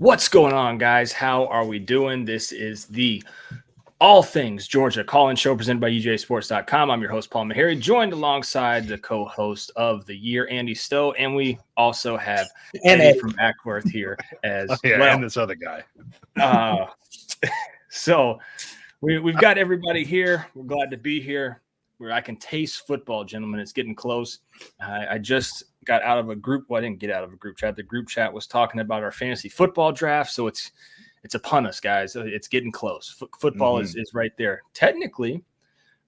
What's going on, guys? How are we doing? This is the All Things Georgia call-in show presented by UJSports.com. I'm your host, Paul Meharry, joined alongside the co-host of the year, Andy Stowe, and we also have Eddie from Ackworth here as well. And this other guy. So we've got everybody here. We're glad to be here. Where I can taste football, gentlemen. It's getting close. I just got out of a group. Well, I didn't get out of a group chat. The group chat was talking about our fantasy football draft. So it's upon us, guys. It's getting close. Football is right there. Technically,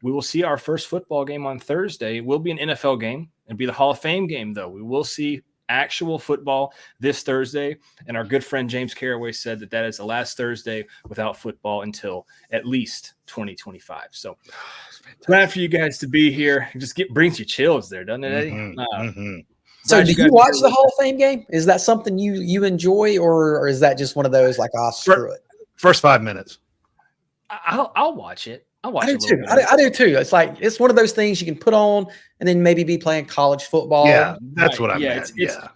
we will see our first football game on Thursday. It will be an NFL game. It'll be the Hall of Fame game, though. We will see actual football this Thursday. And our good friend James Carraway said that is the last Thursday without football until at least 2025. So glad for you guys to be here. It just brings you chills there, doesn't it, Eddie? So do you watch the Hall of Fame game? Is that something you enjoy, or is that just one of those like, screw it? First 5 minutes. I'll watch it. I do too. I do too. It's like it's one of those things you can put on and then maybe be playing college football. Yeah, that's what I meant.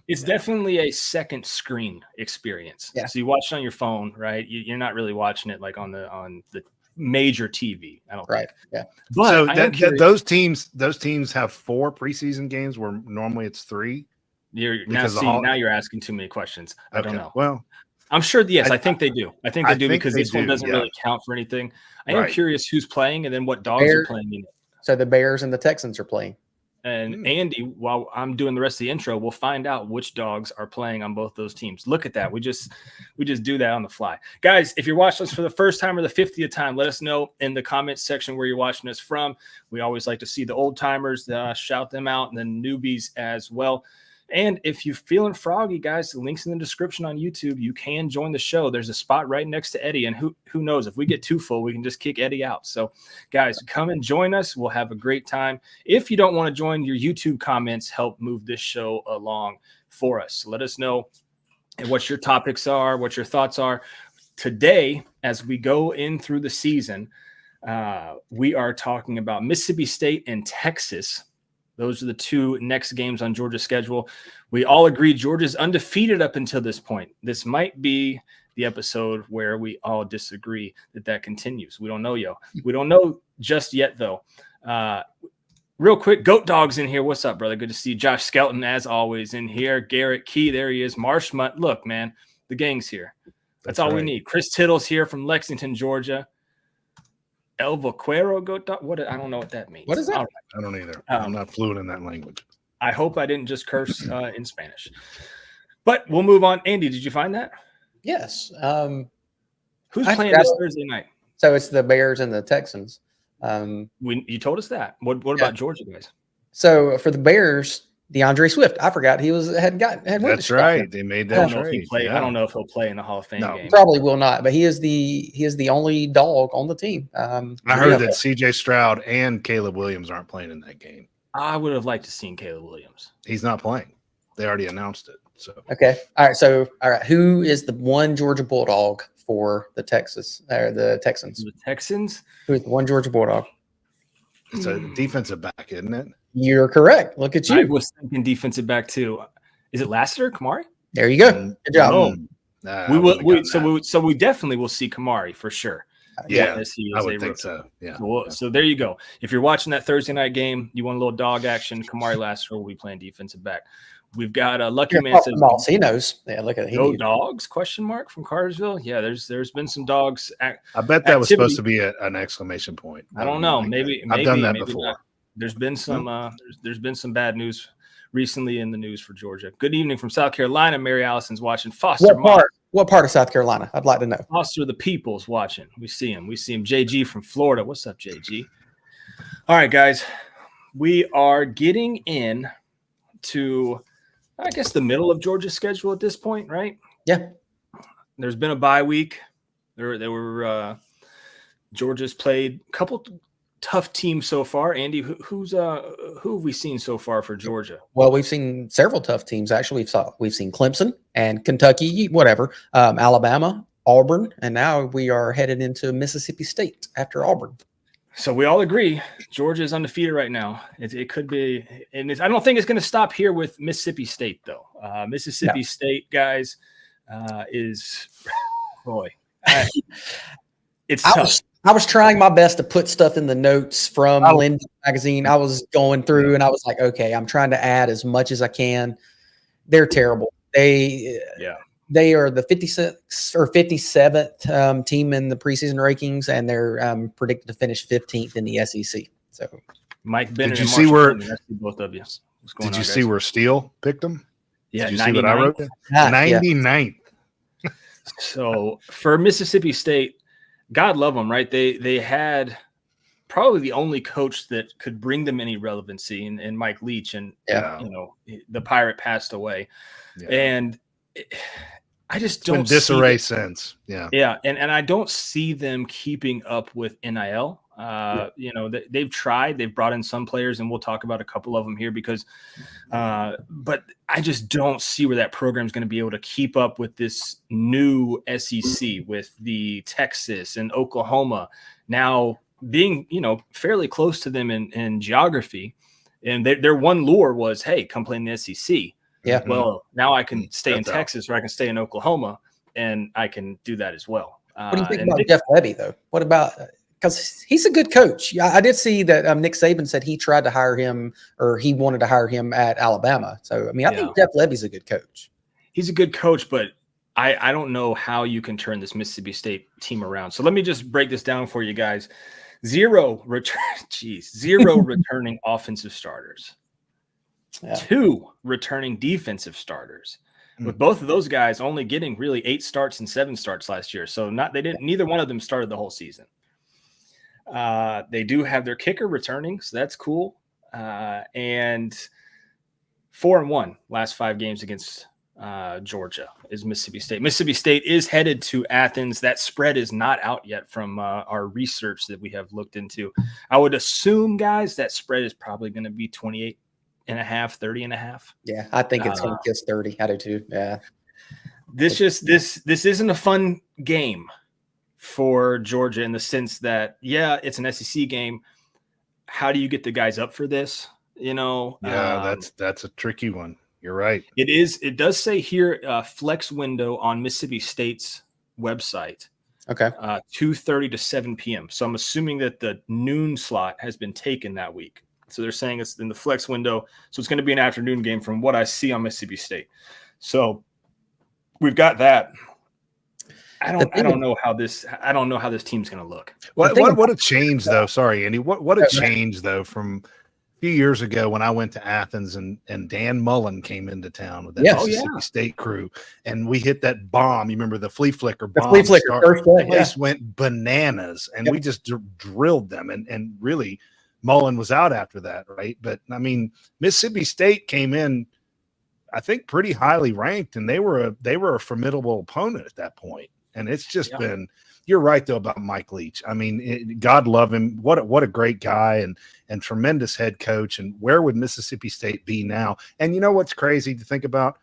It's definitely a second screen experience. Yeah. So you watch it on your phone, right? You're not really watching it like on the major TV. I don't think. Yeah. But so those teams have 4 preseason games where normally it's 3. Now you're asking too many questions. I don't know. Well, I'm sure. Yes, I think they do. I think they do because this one doesn't really count for anything. I am curious who's playing and then what dogs are playing in it. So the Bears and the Texans are playing. And Andy, while I'm doing the rest of the intro, we'll find out which dogs are playing on both those teams. Look at that. We just do that on the fly. Guys, if you're watching us for the first time or the 50th time, let us know in the comments section where you're watching us from. We always like to see the old timers, shout them out, and then newbies as well. And if you're feeling froggy, guys, the link's in the description on YouTube. You can join the show. There's a spot right next to Eddie. And who knows, if we get too full, we can just kick Eddie out. So, guys, come and join us. We'll have a great time. If you don't want to join, your YouTube comments help move this show along for us. Let us know what your topics are, what your thoughts are. Today, as we go in through the season, we are talking about Mississippi State and Texas. Those are the 2 next games on Georgia's schedule. We all agree Georgia's undefeated up until this point. This might be the episode where we all disagree that continues. We don't know, We don't know just yet, though. Real quick, Goat Dog's in here. What's up, brother? Good to see you. Josh Skelton, as always, in here. Garrett Key, there he is. Marshmutt. Look, man, the gang's here. That's all we need. Chris Tittle's here from Lexington, Georgia. El Vaquero Goat Dog. What? I don't know what that means. What is that? Right. I don't either. I'm not fluent in that language. I hope I didn't just curse in Spanish. But we'll move on. Andy, did you find that? Yes. Who's playing this Thursday night? So it's the Bears and the Texans. You told us that. What about Georgia, guys? So for the Bears, DeAndre Swift. I forgot he had That's right. They made that trade. I don't know if he'll play in the Hall of Fame game. Probably will not, but he is the only dog on the team. I heard that CJ Stroud and Caleb Williams aren't playing in that game. I would have liked to seen Caleb Williams. He's not playing. They already announced it. So okay. All right. Who is the one Georgia Bulldog for the Texans? The Texans. The Texans? Who's the one Georgia Bulldog? It's a defensive back, isn't it? You're correct. Look at you. I was thinking defensive back too. Is it Lassiter, Kamari? There you go. Good job. So we definitely will see Kamari for sure. Yeah, I would think so. Yeah. So there you go. If you're watching that Thursday night game, you want a little dog action, Kamari Lassiter will be playing defensive back. We've got a Lucky Man says he knows. Yeah, look at it. Dogs? ? From Cartersville. Yeah, there's been some dogs. I bet that was supposed to be an exclamation point. I don't know. Maybe I've done that before. Not. There's been some there's been some bad news recently in the news for Georgia. Good evening from South Carolina. Mary Allison's watching. Foster. What part of South Carolina? I'd like to know. Foster the People's watching. We see him. JG from Florida. What's up, JG? All right, guys. We are getting in to, I guess, the middle of Georgia's schedule at this point, right? Yeah. There's been a bye week. There were Georgia's played a couple tough teams so far. Andy, who have we seen so far for Georgia? Well, we've seen several tough teams. Actually, we've seen Clemson and Kentucky, Alabama, Auburn, and now we are headed into Mississippi State after Auburn. So we all agree Georgia is undefeated right now. It could be, and I don't think it's going to stop here with Mississippi State, though. Mississippi State, guys, is, boy, it's I tough. I was trying my best to put stuff in the notes from Oh. Lindy magazine. I was going through and I was like, okay, I'm trying to add as much as I can. They're terrible. They are the 56th or 57th team in the preseason rankings, and they're predicted to finish 15th in the SEC. So, Mike Bennett. Did you and see Marshall where? Bennett, I see both of you. What's going Did on, you see guys? where Steele picked them? Yeah, Did you see what I 99th. wrote? There? yeah. 99th. So for Mississippi State, God love them, right? They had probably the only coach that could bring them any relevancy in Mike Leach, and Yeah. you know, the Pirate passed away, Yeah. and I just It's been don't disarray see since. Yeah. yeah, and I don't see them keeping up with NIL. You know, they've tried, they've brought in some players, and we'll talk about a couple of them here because, but I just don't see where that program is going to be able to keep up with this new SEC, with the Texas and Oklahoma now being, you know, fairly close to them in geography. And their one lure was, hey, come play in the SEC. Yeah. Well, now I can stay in That's out. Texas, or I can stay in Oklahoma, and I can do that as well. What do you think and about Jeff Levy, though? What about because he's a good coach? Yeah, I did see that Nick Saban said he tried to hire him, or he wanted to hire him at Alabama. So, I mean, I think Jeff Levy's a good coach. He's a good coach, but I don't know how you can turn this Mississippi State team around. So let me just break this down for you guys. Zero returning offensive starters. Yeah. 2 returning defensive starters, with both of those guys only getting really 8 starts and 7 starts last year. So neither one of them started the whole season. They do have their kicker returning, so that's cool. And 4-1 last 5 games against Georgia is Mississippi State. Mississippi State is headed to Athens. That spread is not out yet from our research that we have looked into. I would assume, guys, that spread is probably going to be 28 and a half, 30 and a half. Yeah, I think it's going to kiss 30. I do too. Yeah. This isn't a fun game for Georgia in the sense that, yeah, it's an SEC game. How do you get the guys up for this? You know, Yeah, that's a tricky one. You're right. It is. It does say here, flex window on Mississippi State's website. Okay. 2:30 to 7 p.m. So I'm assuming that the noon slot has been taken that week. So they're saying it's in the flex window. So it's going to be an afternoon game from what I see on Mississippi State. So we've got that. I don't know how this team's going to look. What a change though. Sorry, Andy. What a change though from a few years ago when I went to Athens and Dan Mullen came into town with that Mississippi State crew, and we hit that bomb. You remember the flea flicker bomb? The flea flicker first play. The place went bananas, and we just drilled them. And really, Mullen was out after that, right? But I mean, Mississippi State came in, I think, pretty highly ranked, and they were a formidable opponent at that point. And it's just been. You're right though about Mike Leach. I mean, God love him. What a great guy and tremendous head coach. And where would Mississippi State be now? And you know what's crazy to think about?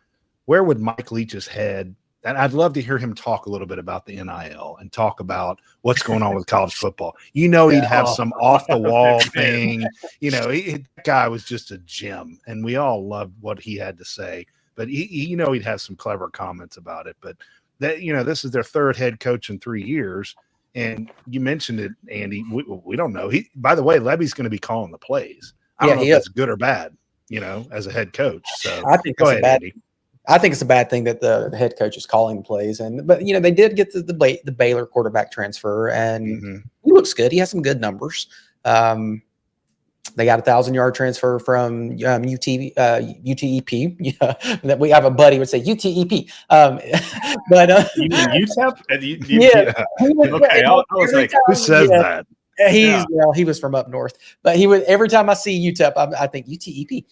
Where would Mike Leach's head? And I'd love to hear him talk a little bit about the NIL and talk about what's going on with college football. You know, he'd have some off the wall thing. You know, that guy was just a gem, and we all loved what he had to say. But he'd have some clever comments about it. But that, this is their 3rd head coach in 3 years. And you mentioned it, Andy. We don't know. By the way, Levy's going to be calling the plays. I don't know if that's good or bad, as a head coach. So I think go ahead, Andy. I think it's a bad thing that the head coach is calling the plays. But they did get the Baylor quarterback transfer, and he looks good. He has some good numbers. They got a 1,000-yard transfer from UTEP. That we have a buddy would say UTEP. But you mean UTEP? Yeah. Okay. I was like, who says that? He was from up north, but he would every time I see UTEP, I think UTEP.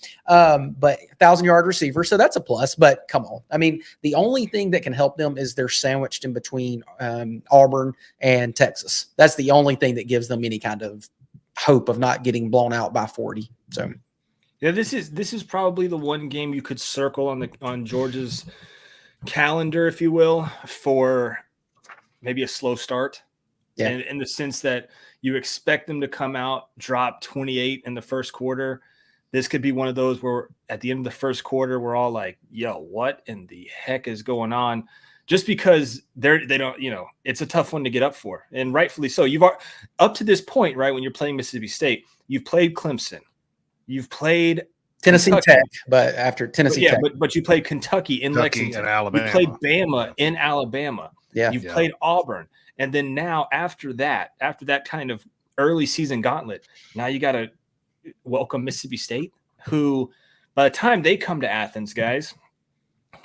But 1,000-yard receiver, so that's a plus. But come on, I mean, the only thing that can help them is they're sandwiched in between Auburn and Texas. That's the only thing that gives them any kind of hope of not getting blown out by 40. So yeah, this is probably the one game you could circle on Georgia's calendar, if you will, for maybe a slow start. Yeah. In the sense that you expect them to come out, drop 28 in the first quarter. This could be one of those where at the end of the first quarter, we're all like, yo, what in the heck is going on? just because they don't, it's a tough one to get up for, and rightfully so. You've up to this point, right? When you're playing Mississippi State, you've played Clemson, you've played Tennessee Kentucky. Tech, but after Tennessee Tech, but you played Kentucky in Lexington, and Alabama. You played Bama in Alabama. Yeah. You've played Auburn, and then now after that kind of early season gauntlet, now you got to welcome Mississippi State, who by the time they come to Athens, guys,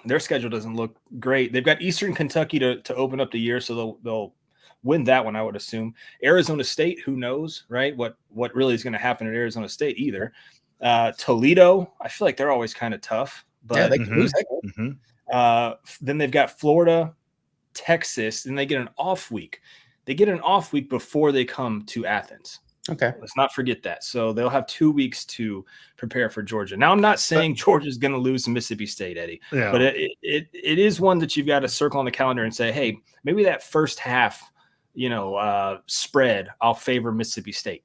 their schedule doesn't look great. They've got Eastern Kentucky to open up the year, so they'll win that one, I would assume. Arizona State, who knows, right? What really is going to happen at Arizona State either. Toledo, I feel like they're always kind of tough, but they can lose that game. Then they've got Florida, Texas, and they get an off week. They get an off week before they come to Athens. Okay. Let's not forget that. So they'll have 2 weeks to prepare for Georgia. Now, I'm not saying Georgia's going to lose to Mississippi State, Eddie, but it is one that you've got to circle on the calendar and say, hey, maybe that first half, spread, I'll favor Mississippi State.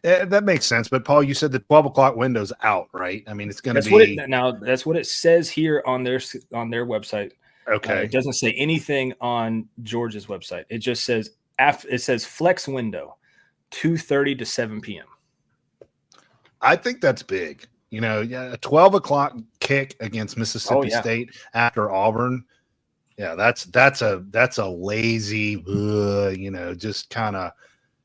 That makes sense. But Paul, you said the 12 o'clock window's out, right? I mean, it's going to be that's what it says here on their website. Okay. It doesn't say anything on Georgia's website. It just says it says flex window, 2:30 to 7 p.m. I think that's big. A 12 o'clock kick against Mississippi State after Auburn. Yeah, that's a lazy, just kind of.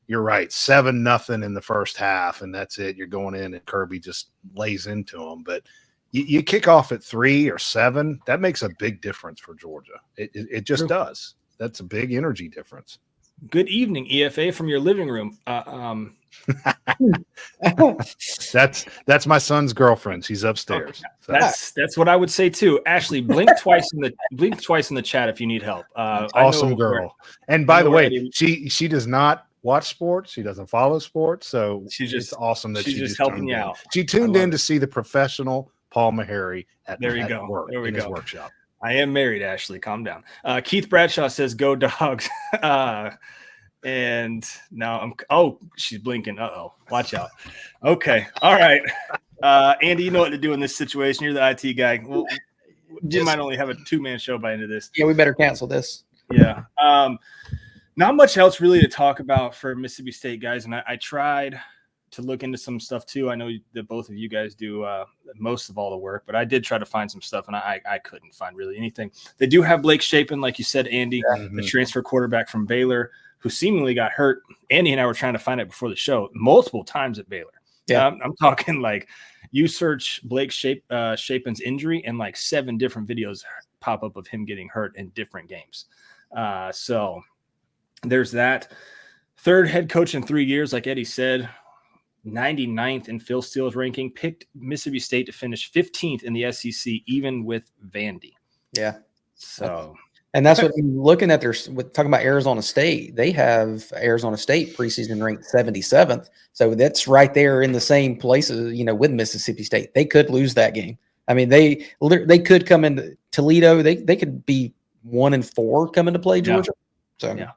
You're right, 7-0 in the first half, and that's it. You're going in, and Kirby just lays into them. But you kick off at 3 or 7, that makes a big difference for Georgia. It just does. That's a big energy difference. Good evening, EFA, from your living room. That's my son's girlfriend. She's upstairs. So. That's what I would say too. Ashley, blink twice in the chat if you need help. Awesome girl. And by the way, she does not watch sports. She doesn't follow sports. So it's awesome that she's just helping you out. She tuned in to see the professional Paul Maharrey at work in his workshop. I am married, Ashley. Calm down. Keith Bradshaw says, "Go Dogs." And now she's blinking. Watch out. Okay. All right. Andy, you know what to do in this situation. You're the IT guy. Well, you might only have a 2-man show by the end of this. Yeah, we better cancel this. Yeah. Not much else really to talk about for Mississippi State, guys. And I tried to look into some stuff too. I know that both of you guys do most of all the work, but I did try to find some stuff, and I couldn't find really anything. They do have Blake Shapen, like you said, Andy, the transfer quarterback from Baylor, who seemingly got hurt. Andy and I were trying to find it before the show multiple times at Baylor. Yeah, I'm talking like you search Blake Shapen's injury, and like 7 different videos pop up of him getting hurt in different games. So there's that. Third head coach in 3 years, like Eddie said, 99th in Phil Steele's ranking, picked Mississippi State to finish 15th in the SEC, even with Vandy. Yeah. So, and that's what I'm looking at. Talking about Arizona State. They have Arizona State preseason ranked 77th. So that's right there in the same places, with Mississippi State. They could lose that game. I mean, they could come into Toledo. They could be 1-4 coming to play Georgia. So yeah.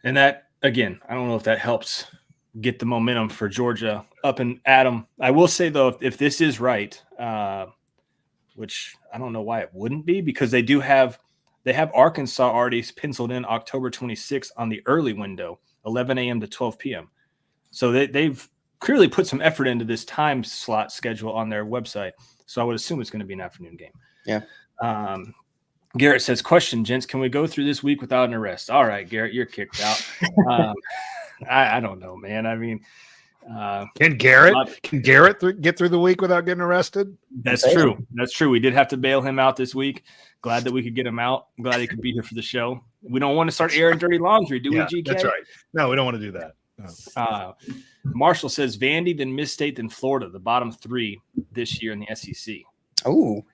And that, again, I don't know if that helps get the momentum for Georgia up and at them. I will say, though, if this is right, which I don't know why it wouldn't be, because they have Arkansas already penciled in October 26th on the early window, 11 a.m. to 12 p.m. So they've clearly put some effort into this time slot schedule on their website. So I would assume it's going to be an afternoon game. Yeah. Garrett says, question, gents, can we go through this week without an arrest? All right, Garrett, you're kicked out. I don't know, man. I mean, can Garrett get through the week without getting arrested? That's true. That's true. We did have to bail him out this week. Glad that we could get him out. Glad he could be here for the show. We don't want to start airing dirty laundry, do we, GK? That's right. No, we don't want to do that. No. Marshall says Vandy, then Miss State, then Florida, the bottom 3 this year in the SEC. Oh,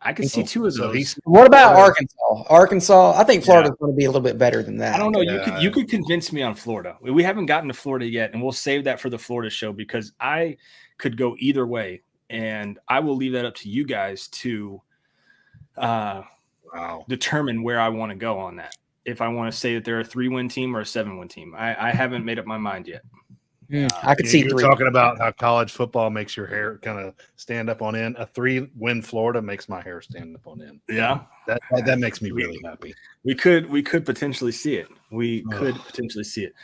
I can see 2 of those. What about Arkansas? Arkansas, I think Florida's going to be a little bit better than that. I don't know. You could convince me on Florida. We haven't gotten to Florida yet, and we'll save that for the Florida show because I could go either way, and I will leave that up to you guys to determine where I want to go on that. If I want to say that they're a 3-win team or a 7-win team, I haven't made up my mind yet. I could see You're 3. talking about how college football makes your hair kind of stand up on end. A 3-win Florida makes my hair stand up on end. Yeah, That makes me really happy. we could potentially see it. We could potentially see it.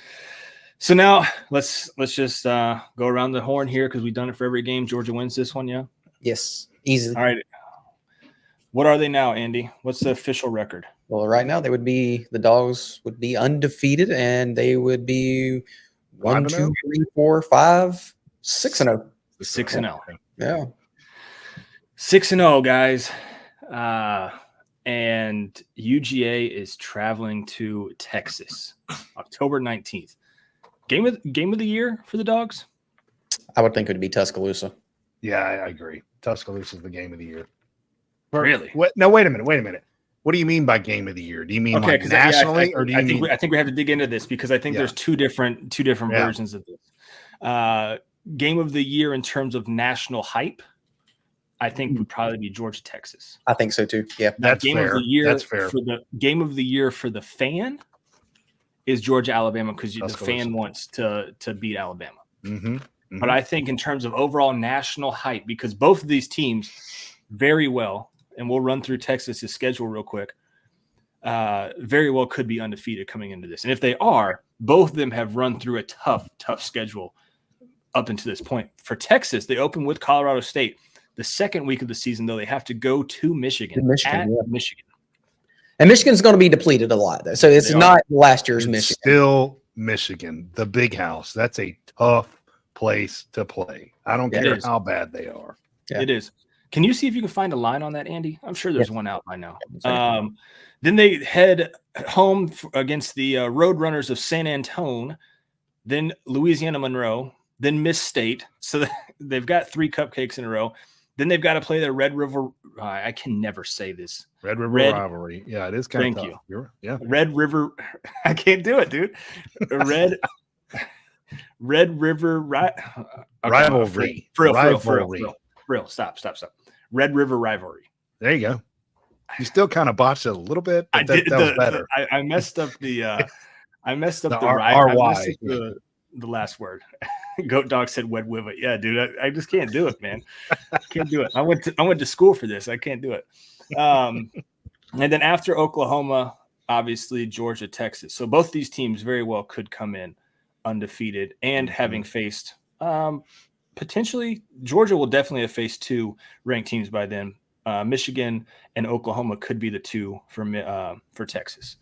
So now let's just go around the horn here because we've done it for every game. Georgia wins this one, yeah. Yes, easily. All right. What are they now, Andy? What's the official record? Well, right now the Dogs would be undefeated, and they would be 1, 2, 3, 4, 5, 6-0. 6-0. Yeah. 6-0, guys. And UGA is traveling to Texas, October 19th. Game of the year for the Dogs? I would think it would be Tuscaloosa. Yeah, I agree. Tuscaloosa is the game of the year. Really? What? No, wait a minute. What do you mean by game of the year? Do you mean like nationally, or do you mean? I think we have to dig into this because I think there's two different versions of this. Game of the year in terms of national hype, I think would probably be Georgia, Texas. I think so too. Yeah, That's game fair. Of the year That's fair. For the game of the year for the fan is Georgia, Alabama because the fan wants to beat Alabama. Mm-hmm. But I think in terms of overall national hype, because both of these teams very well, and we'll run through Texas's schedule real quick, very well could be undefeated coming into this. And if they are, both of them have run through a tough schedule up until this point. For Texas, they open with Colorado State. The second week of the season, though, they have to go to Michigan. Michigan. And Michigan's going to be depleted a lot, though. So it's not last year's Michigan. Still Michigan, the big house. That's a tough place to play. I don't care how bad they are. Yeah. It is. Can you see if you can find a line on that, Andy? I'm sure there's one out by now. Then they head home against the Roadrunners of San Antone, then Louisiana Monroe, then Miss State. So they've got 3 cupcakes in a row. Then they've got to play the Red River. I can never say this. Red River rivalry. Yeah, it is kind of tough. Thank you. Red River. I can't do it, dude. Red River rivalry. For real. Stop. Red River rivalry. There you go. You still kind of botched it a little bit. But that was better. I messed up the. I messed up the RY. The last word. Goat Dog said wed with it. Yeah, dude. I just can't do it, man. Can't do it. I went to school for this. I can't do it. And then after Oklahoma, obviously Georgia, Texas. So both these teams very well could come in undefeated and having faced potentially Georgia will definitely have faced 2 ranked teams by then. Michigan and Oklahoma could be the 2 for Texas.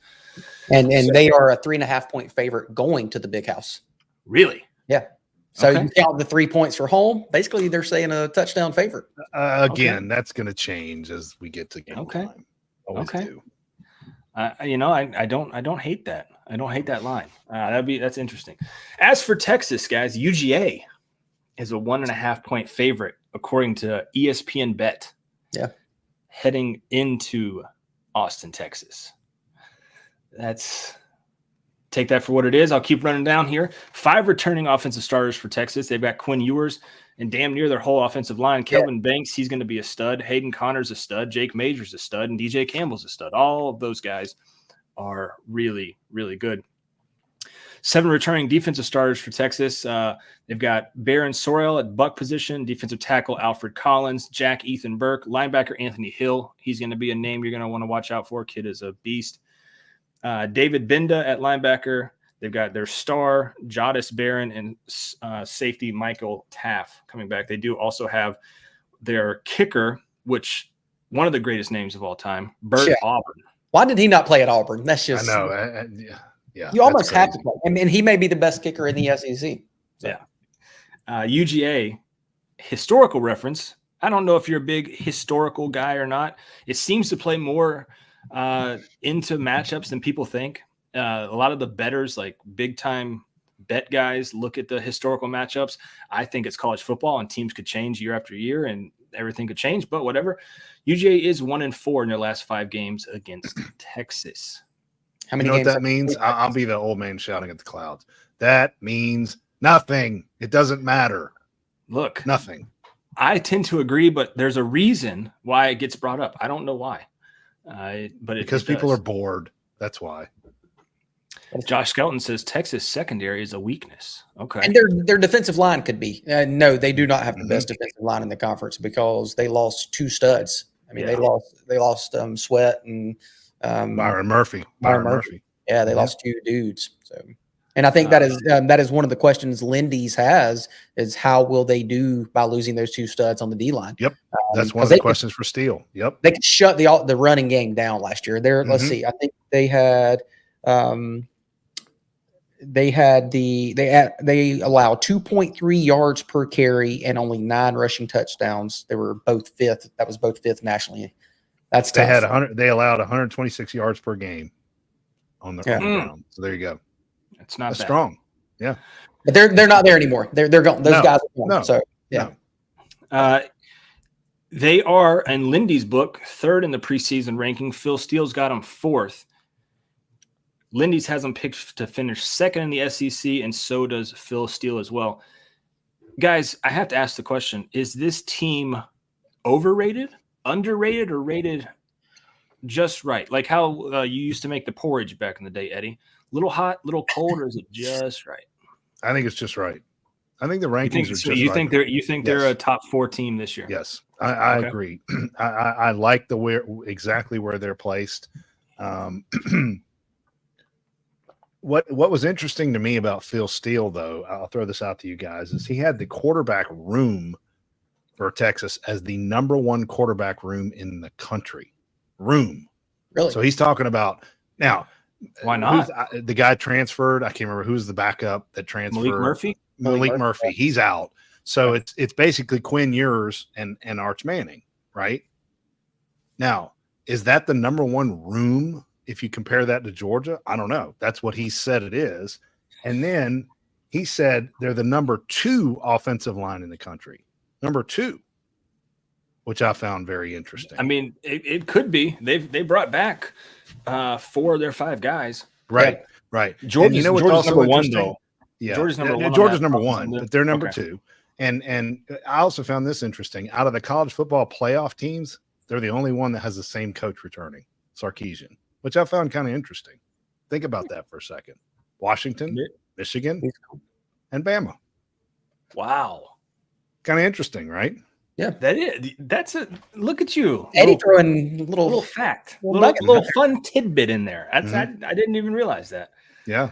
And they are a 3.5-point favorite going to the Big House. Really? Yeah. So you count the 3 points for home. Basically, they're saying a touchdown favorite. Again, that's going to change as we get to game time. Always do. I don't hate that. I don't hate that line. That's interesting. As for Texas, guys, UGA is a 1.5-point favorite according to ESPN Bet. Yeah. Heading into Austin, Texas. Take that for what it is. I'll keep running down here. 5 returning offensive starters for Texas. They've got Quinn Ewers and damn near their whole offensive line. Kelvin Banks, he's going to be a stud. Hayden Connor's a stud. Jake Major's a stud. And DJ Campbell's a stud. All of those guys are really, really good. 7 returning defensive starters for Texas. They've got Baron Sorrell at buck position, defensive tackle Alfred Collins, Jack Ethan Burke, linebacker Anthony Hill. He's going to be a name you're going to want to watch out for. Kid is a beast. David Binda at linebacker. They've got their star, Jadis Barron, and safety Michael Taff coming back. They do also have their kicker, which one of the greatest names of all time, Bert Auburn. Why did he not play at Auburn? That's just – I know. Yeah, you almost have to play. I mean, he may be the best kicker in the SEC. So. Yeah. UGA, historical reference. I don't know if you're a big historical guy or not. It seems to play more into matchups than people think. A lot of the bettors, like big time bet guys, look at the historical matchups. I think it's college football and teams could change year after year and everything could change, but whatever. UGA is 1-4 in their last 5 games against Texas. How many games? What that means? I'll be the old man shouting at the clouds. That means nothing. It doesn't matter. Look, nothing. I tend to agree, but there's a reason why it gets brought up. I don't know why. But because people are bored. That's why. Josh Skelton says Texas secondary is a weakness. Okay. And their defensive line could be. No, they do not have the Mhm. best defensive line in the conference because they lost 2 studs. I mean, Yeah. they lost Sweat and Byron Murphy. Byron Murphy. Yeah, they lost 2 dudes. So, and I think that is one of the questions Lindy's has is how will they do by losing those 2 studs on the D line? Yep. That's one 'cause of the they questions for Steele. Yep. They could shut the running game down last year. Let's Mhm. see. I think they had they allowed 2.3 yards per carry and only 9 rushing touchdowns. They were both 5th. That was both 5th nationally. That's They tough. had They allowed 126 yards per game on the ground. So there you go. It's not That's bad. strong. Yeah. But they're not there anymore. They're gone. Those guys are gone. No. So yeah. They are, in Lindy's book, 3rd in the preseason ranking. Phil Steele's got them 4th. Lindy's has them picked to finish 2nd in the SEC, and so does Phil Steele as well. Guys, I have to ask the question, is this team overrated, underrated, or rated just right? Like how you used to make the porridge back in the day, Eddie. Little hot, little cold, or is it just right? I think it's just right. I think the rankings are just you right. think they're a top 4 team this year? Yes, I Okay. agree. I like exactly where they're placed. What was interesting to me about Phil Steele, though, I'll throw this out to you guys, is he had the quarterback room for Texas as the #1 quarterback room in the country. Room. Really? So he's talking about now. Why not? The guy transferred. I can't remember who's the backup that transferred. Malik Murphy? Malik Murphy. He's out. So it's basically Quinn Ewers and Arch Manning, right? Now, is that the #1 room if you compare that to Georgia? I don't know. That's what he said it is. And then he said they're the #2 offensive line in the country. #2, which I found very interesting. I mean, it could be. They brought back 4 of their 5 guys. Right. Georgia's, what's Georgia's also #1 interesting? though. Yeah, Georgia's #1. Georgia's #1, but they're Okay. #2. And I also found this interesting. Out of the college football playoff teams, they're the only one that has the same coach returning, Sarkisian, which I found kind of interesting. Think about that for a second. Washington, Michigan, and Bama. Wow. Kind of interesting, right? Yeah. That's a look at you. Eddie throwing little fact, little little nugget. fun tidbit in there. I didn't even realize that. Yeah.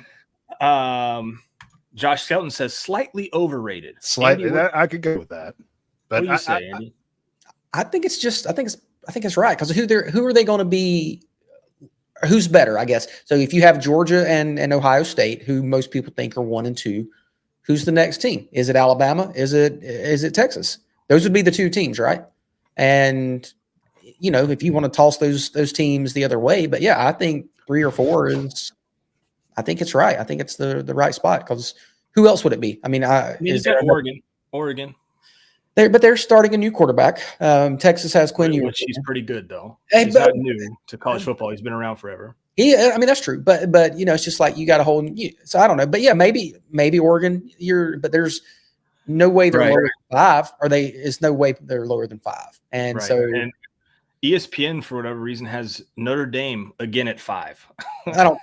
Josh Skelton says slightly overrated. Slightly. Andy, I could go with that. But what do you say, Andy? I think it's right because who are they going to be? Who's better, I guess. So if you have Georgia and Ohio State, who most people think are 1 and 2, who's the next team? Is it Alabama? Is it Texas? Those would be the 2 teams, right? And if you want to toss those teams the other way, but yeah, I think 3 or 4 is. I think it's right. I think it's the right spot because who else would it be? I mean, Is that Oregon? But they're starting a new quarterback. Texas has Quinn Ewers. Which he's pretty good though. Hey, He's not new to college football. He's been around forever. Yeah, I mean that's true. But it's just like you got to hold. So I don't know. But yeah, maybe Oregon. But there's no way they're lower than 5. Or there's no way they're lower than 5. And so and ESPN for whatever reason has Notre Dame again at 5. I don't.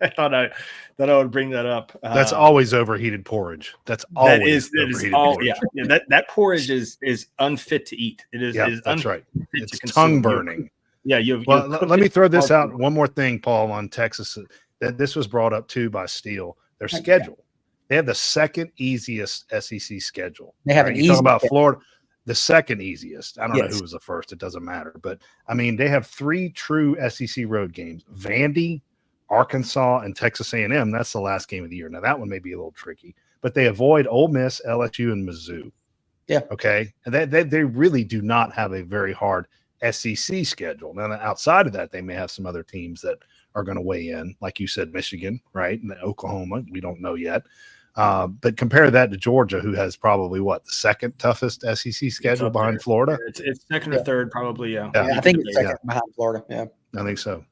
I thought I would bring that up. That's always overheated porridge. That's always porridge. Yeah. That porridge is unfit to eat. It is. Yeah, it is that's right. unfit It's to consume. tongue burning. Yeah. Let me throw this out. One more thing, Paul, on Texas. That this was brought up too by Steele. Their schedule. They have the 2nd easiest SEC schedule. They have an easy. Talk about Florida. The 2nd easiest. I don't know who was the first. It doesn't matter. But I mean, they have 3 true SEC road games: Vandy, Arkansas, and Texas A&M. That's the last game of the year. Now that one may be a little tricky, but they avoid Ole Miss, LSU, and Mizzou. Yeah. Okay. And they really do not have a very hard SEC schedule. Now outside of that, they may have some other teams that are going to weigh in, like you said, Michigan, right, and Oklahoma. We don't know yet. But compare that to Georgia, who has probably the 2nd toughest SEC schedule behind Florida. It's 2nd or 3rd, probably. Yeah. I think it's 2nd behind Florida. Yeah, I think so.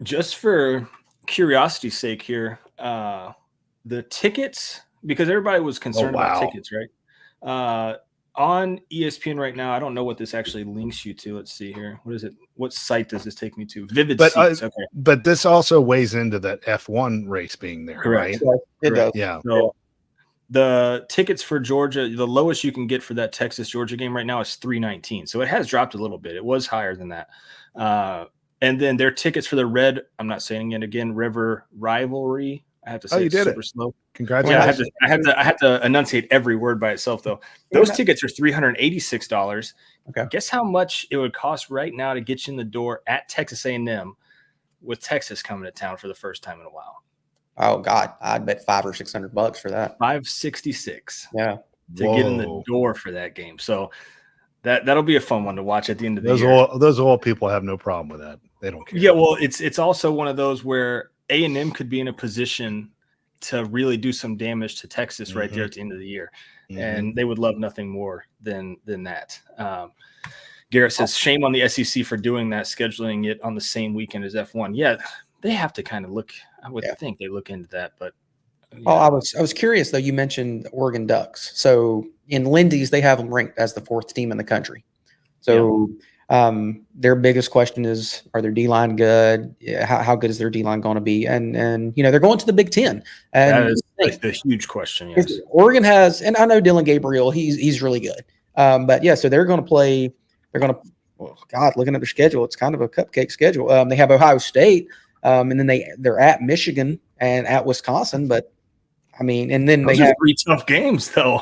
Just for curiosity's sake here, the tickets, because everybody was concerned about tickets, right? on ESPN right now. I don't know what this actually links you to. Let's see here. What is it? What site does this take me to? Vivid Seats. Okay. But this also weighs into that F1 race being there, Correct. right? It does. Yeah. So the tickets for Georgia, the lowest you can get for that Texas Georgia game right now is $319. So it has dropped a little bit. It was higher than that. And then their tickets for the Red, I'm not saying it again, River Rivalry. I have to say you did super it. slow. Congratulations. Yeah, I had to enunciate every word by itself though. Those tickets are $386. Okay. Guess how much it would cost right now to get you in the door at Texas A&M with Texas coming to town for the first time in a while? Oh God, I'd bet $500 or $600 for that. $566. Yeah. To get in the door for that game. So that'll be a fun one to watch at the end of the year. Those old people have no problem with that. They don't care. Yeah, well, it's also one of those where A&M could be in a position to really do some damage to Texas right there at the end of the year. And they would love nothing more than that. Garrett says, shame on the SEC for doing that, scheduling it on the same weekend as F1. Yeah, they have to kind of look, I would think they look into that, but Oh, I was curious though. You mentioned Oregon Ducks. So in Lindy's, they have them ranked as the 4th team in the country. So their biggest question is, are their D-line good? How good is their D-line going to be? And they're going to the Big Ten. And that is the huge question. Yes. Oregon has, and I know Dylan Gabriel, he's really good. But yeah, so they're going to play. They're going to. Oh God, looking at their schedule, it's kind of a cupcake schedule. They have Ohio State, and then they're at Michigan and at Wisconsin, but. I mean, and then those they have 3 tough games, though.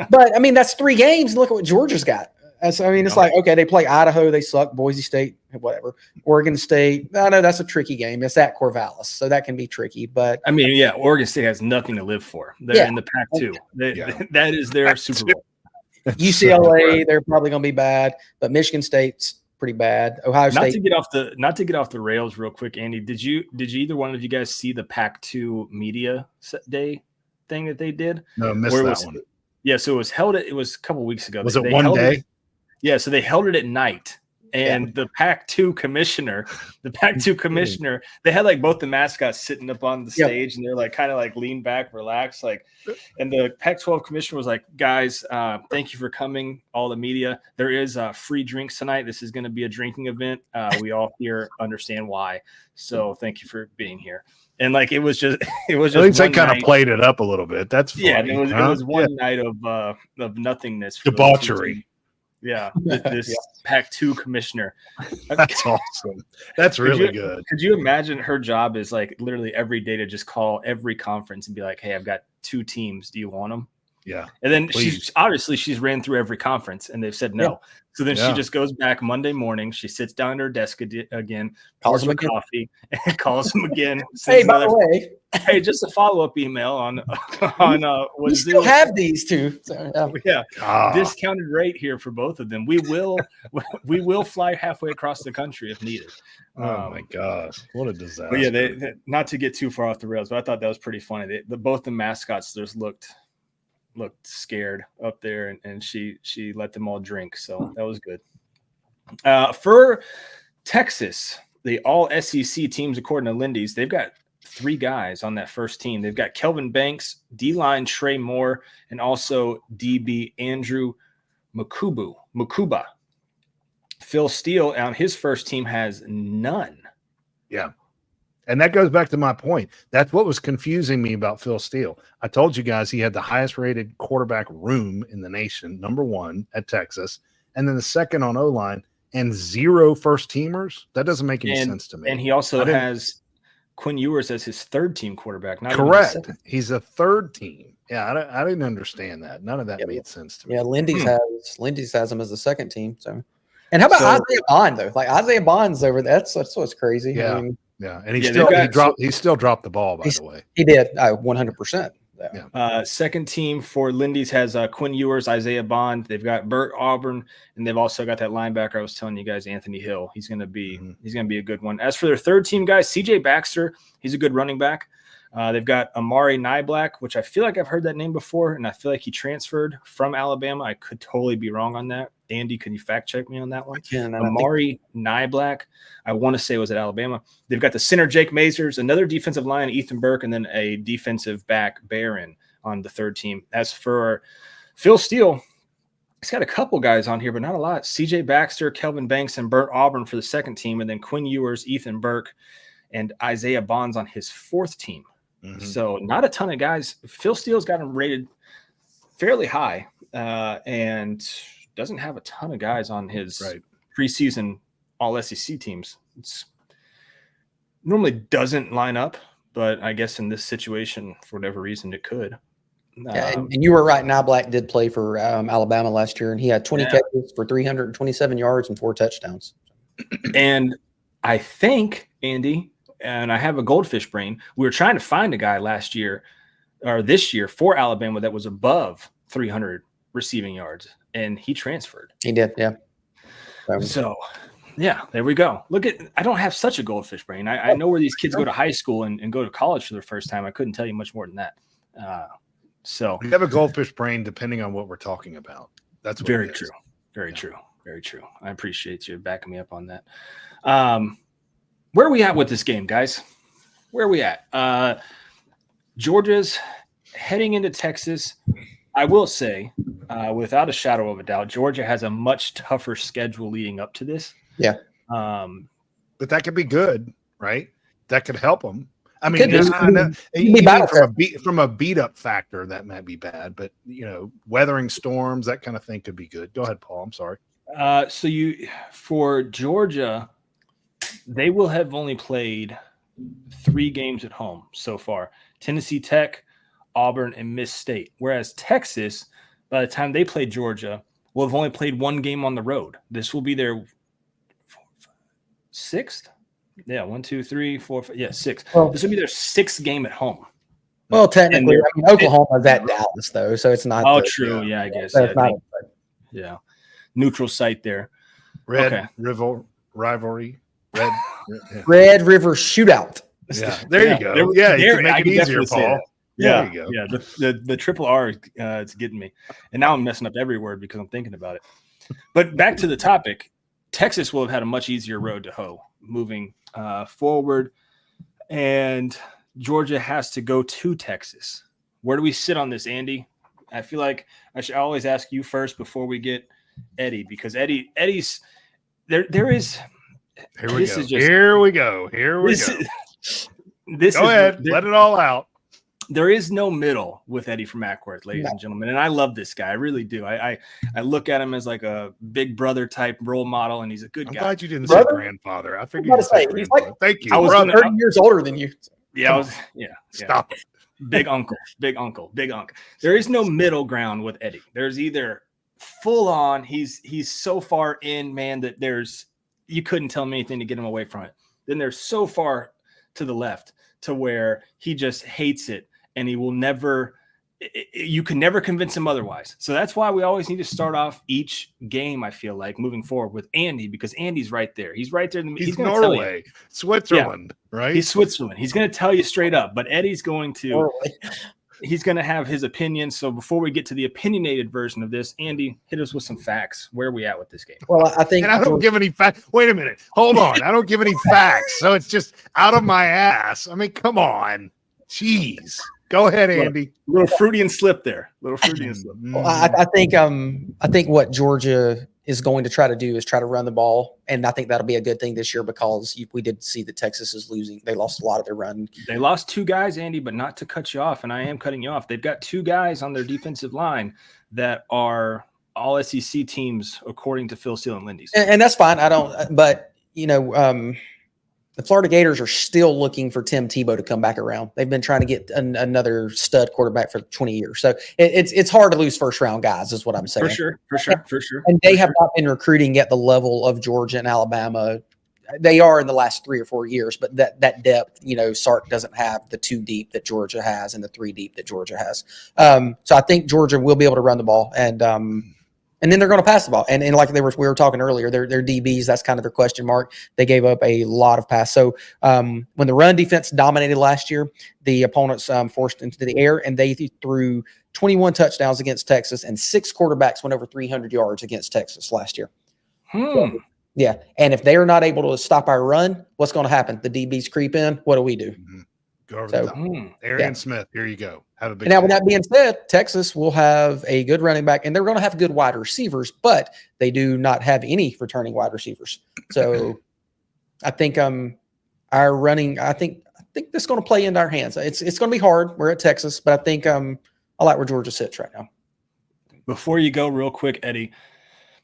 But I mean, that's 3 games. Look at what Georgia's got. It's like, okay, they play Idaho, they suck. Boise State, whatever. Oregon State, I know that's a tricky game. It's at Corvallis, so that can be tricky. But I mean, yeah, Oregon State has nothing to live for. They're in the Pac-2. That is their Super Bowl. UCLA, they're probably going to be bad, but Michigan State's pretty bad. Ohio State. Not to get off the rails real quick, Andy. Did you either one of you guys see the Pac-2 media day thing that they did? No, missed that one. Yeah, so it was a couple weeks ago. Was it one day? Yeah, so they held it at night. And the Pac-2 commissioner, they had like both the mascots sitting up on the stage, and they're like kind of like lean back, relax, like. And the Pac-12 commissioner was like, "Guys, thank you for coming, all the media. There is free drinks tonight. This is going to be a drinking event. We all here understand why. So thank you for being here." And like it was just. At least they kind of played it up a little bit. That's funny, it was one night of nothingness, debauchery. Yeah, this Pac-2 commissioner. That's awesome. That's really good. Could you imagine her job is like literally every day to just call every conference and be like, "Hey, I've got 2 teams. Do you want them?" Yeah. And then she's ran through every conference and they've said no. Yeah. So then she just goes back Monday morning. She sits down at her desk again, calls him coffee, and calls him again. Hey, by the way, hey, just a follow-up email on we still have these 2. So, discounted rate here for both of them. We will fly halfway across the country if needed. Oh my gosh, what a disaster! But yeah, they not to get too far off the rails, but I thought that was pretty funny. Both the mascots just looked scared up there, and she let them all drink, so that was good. For Texas, the all SEC teams, according to Lindy's, they've got 3 guys on that first team. They've got Kelvin Banks, D-line Trey Moore, and also DB Andrew Mukuba. Phil Steele on his first team has none. Yeah. And that goes back to my point. That's what was confusing me about Phil Steele. I told you guys he had the highest rated quarterback room in the nation, number 1 at Texas, and then the second on O-line, and 0 first teamers. That doesn't make any sense to me. And he also has Quinn Ewers as his 3rd team quarterback. Correct. He's a 3rd team. Yeah, I didn't understand that. None of that made sense to me. Yeah, Lindy's has him as the 2nd team. So, and how about Isaiah Bond though? Like Isaiah Bond's over there. That's what's crazy. Yeah. I mean, yeah, and he still dropped the ball, by the way. He did 100%. Yeah. Second team for Lindy's has Quinn Ewers, Isaiah Bond. They've got Burt Auburn, and they've also got that linebacker I was telling you guys, Anthony Hill. He's going to be a good one. As for their 3rd team guys, CJ Baxter, he's a good running back. They've got Amari Niblack, which I feel like I've heard that name before, and I feel like he transferred from Alabama. I could totally be wrong on that. Andy, can you fact check me on that one? Amari Niblack, I want to say was at Alabama. They've got the center Jake Mazers, another defensive line Ethan Burke, and then a defensive back Barron on the 3rd team. As for Phil Steele, He's got a couple guys on here, but not a lot. CJ Baxter, Kelvin Banks, and Burt Auburn for the second team, and then Quinn Ewers, Ethan Burke, and Isaiah Bonds on his fourth team. So not a ton of guys. Phil Steele's got him rated fairly high, and doesn't have a ton of guys on his preseason all SEC teams. It's normally doesn't line up, but I guess in this situation, for whatever reason, it could. And you were right. Now Black did play for Alabama last year, and he had 20 catches for 327 yards and 4 touchdowns. And I think, Andy, and I have a goldfish brain, we were trying to find a guy last year or this year for Alabama that was above 300 receiving yards, and he transferred. He did, yeah. So, yeah, there we go. Look at – I don't have such a goldfish brain. I know where these kids go to high school and go to college for the first time. I couldn't tell you much more than that. So you have a goldfish brain depending on what we're talking about. That's what very true. Very true. Very true. I appreciate you backing me up on that. Where are we at with this game, guys? Where are we at? Georgia's heading into Texas. I will say, without a shadow of a doubt, Georgia has a much tougher schedule leading up to this. Yeah. But that could be good, right? That could help them. I mean, from a beat up factor, that might be bad, but weathering storms, that kind of thing could be good. Go ahead, Paul. I'm sorry. So for Georgia, they will have only played 3 games at home so far: Tennessee Tech, Auburn, and Miss State. Whereas Texas, by the time they play Georgia, will have only played 1 game on the road. This will be their 6th. Yeah, 1, 2, 3, 4, 5, 6. Well, this would be their 6th game at home. Well, technically, Oklahoma's at Dallas, though, so it's not. Oh, true. Yeah, I guess. Yeah, neutral site there. Red River rivalry. Red River shootout. Yeah, there you go. Yeah, you can make it easier, Paul. Yeah, there you go. Yeah, the triple R, it's getting me, and now I'm messing up every word because I'm thinking about it. But back to the topic, Texas will have had a much easier road to hoe moving forward, and Georgia has to go to Texas. Where do we sit on this, Andy? I feel like I should always ask you first before we get Eddie, because Eddie's there is. Here we go. Go ahead. Let it all out. There is no middle with Eddie from Ackworth, ladies and gentlemen. And I love this guy. I really do. I look at him as like a big brother type role model, and he's a good guy. I'm glad you didn't say grandfather. I figured you said grandfather. Thank you. I was 30 years older than you. Yeah. Stop it. Big uncle. There is no middle ground with Eddie. There's either full on, he's so far in, man, that you couldn't tell him anything to get him away from it. Then there's so far to the left to where he just hates it, and he will never, you can never convince him otherwise. So that's why we always need to start off each game, I feel like, moving forward with Andy, because Andy's right there. He's right there. He's Norway, Switzerland, right? He's Switzerland. He's going to tell you straight up, but Eddie's going to, he's going to have his opinion. So before we get to the opinionated version of this, Andy, hit us with some facts. Where are we at with this game? Well, I think, and I don't give any facts. Wait a minute. Hold on. I don't give any facts. So it's just out of my ass. I mean, come on. Jeez. Go ahead, Andy. Little Freudian slip there. Well, I think what Georgia is going to try to do is try to run the ball, and I think that'll be a good thing this year because we did see that Texas is losing. They lost a lot of their run. They lost 2 guys, Andy, but not to cut you off, and I am cutting you off. They've got 2 guys on their defensive line that are all SEC teams, according to Phil Steele and Lindy's. And that's fine. But the Florida Gators are still looking for Tim Tebow to come back around. They've been trying to get another stud quarterback for 20 years. So it's hard to lose first-round guys is what I'm saying. For sure. And they have not been recruiting at the level of Georgia and Alabama. They are in the last 3 or 4 years, but that depth, Sark doesn't have the 2 deep that Georgia has and the 3 deep that Georgia has. So I think Georgia will be able to run the ball, and then they're going to pass the ball. And like we were talking earlier, their DBs, that's kind of their question mark. They gave up a lot of pass. So when the run defense dominated last year, the opponents forced into the air, and they threw 21 touchdowns against Texas, and 6 quarterbacks went over 300 yards against Texas last year. So, yeah. And if they are not able to stop our run, what's going to happen? The DBs creep in. What do we do? Go over So, the top. Arian yeah. Smith, here you go. Have a big And now, with day. that being said, Texas will have a good running back, and they're going to have good wide receivers, but they do not have any returning wide receivers. So, I think our running. I think this is going to play into our hands. It's going to be hard. We're at Texas, but I think I like where Georgia sits right now. Before you go, real quick, Eddie,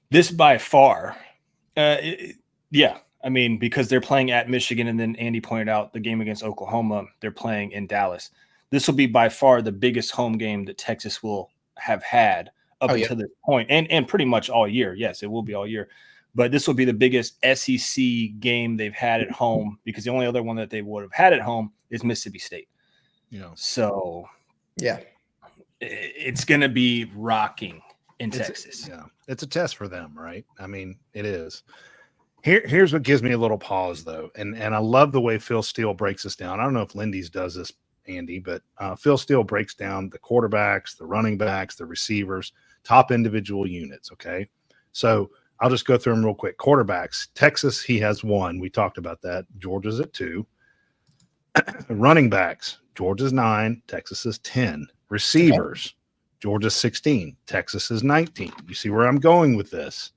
this by far, yeah. I mean, because they're playing at Michigan, and then Andy pointed out the game against Oklahoma, they're playing in Dallas. This will be by far the biggest home game that Texas will have had up until this point, and pretty much all year. Yes, it will be all year. But this will be the biggest SEC game they've had at home, because the only other one that they would have had at home is Mississippi State. So, yeah, it's going to be rocking in Texas. It's a test for them, right? I mean, it is. Here's what gives me a little pause, though, and I love the way Phil Steele breaks this down. I don't know if Lindy's does this, Andy, but Phil Steele breaks down the quarterbacks, the running backs, the receivers, top individual units. Okay, so I'll just go through them real quick. Quarterbacks, Texas, he has 1. We talked about that. Georgia's at 2. Running backs, Georgia's 9, Texas is 10. Receivers, Georgia's 16, Texas is 19. You see where I'm going with this?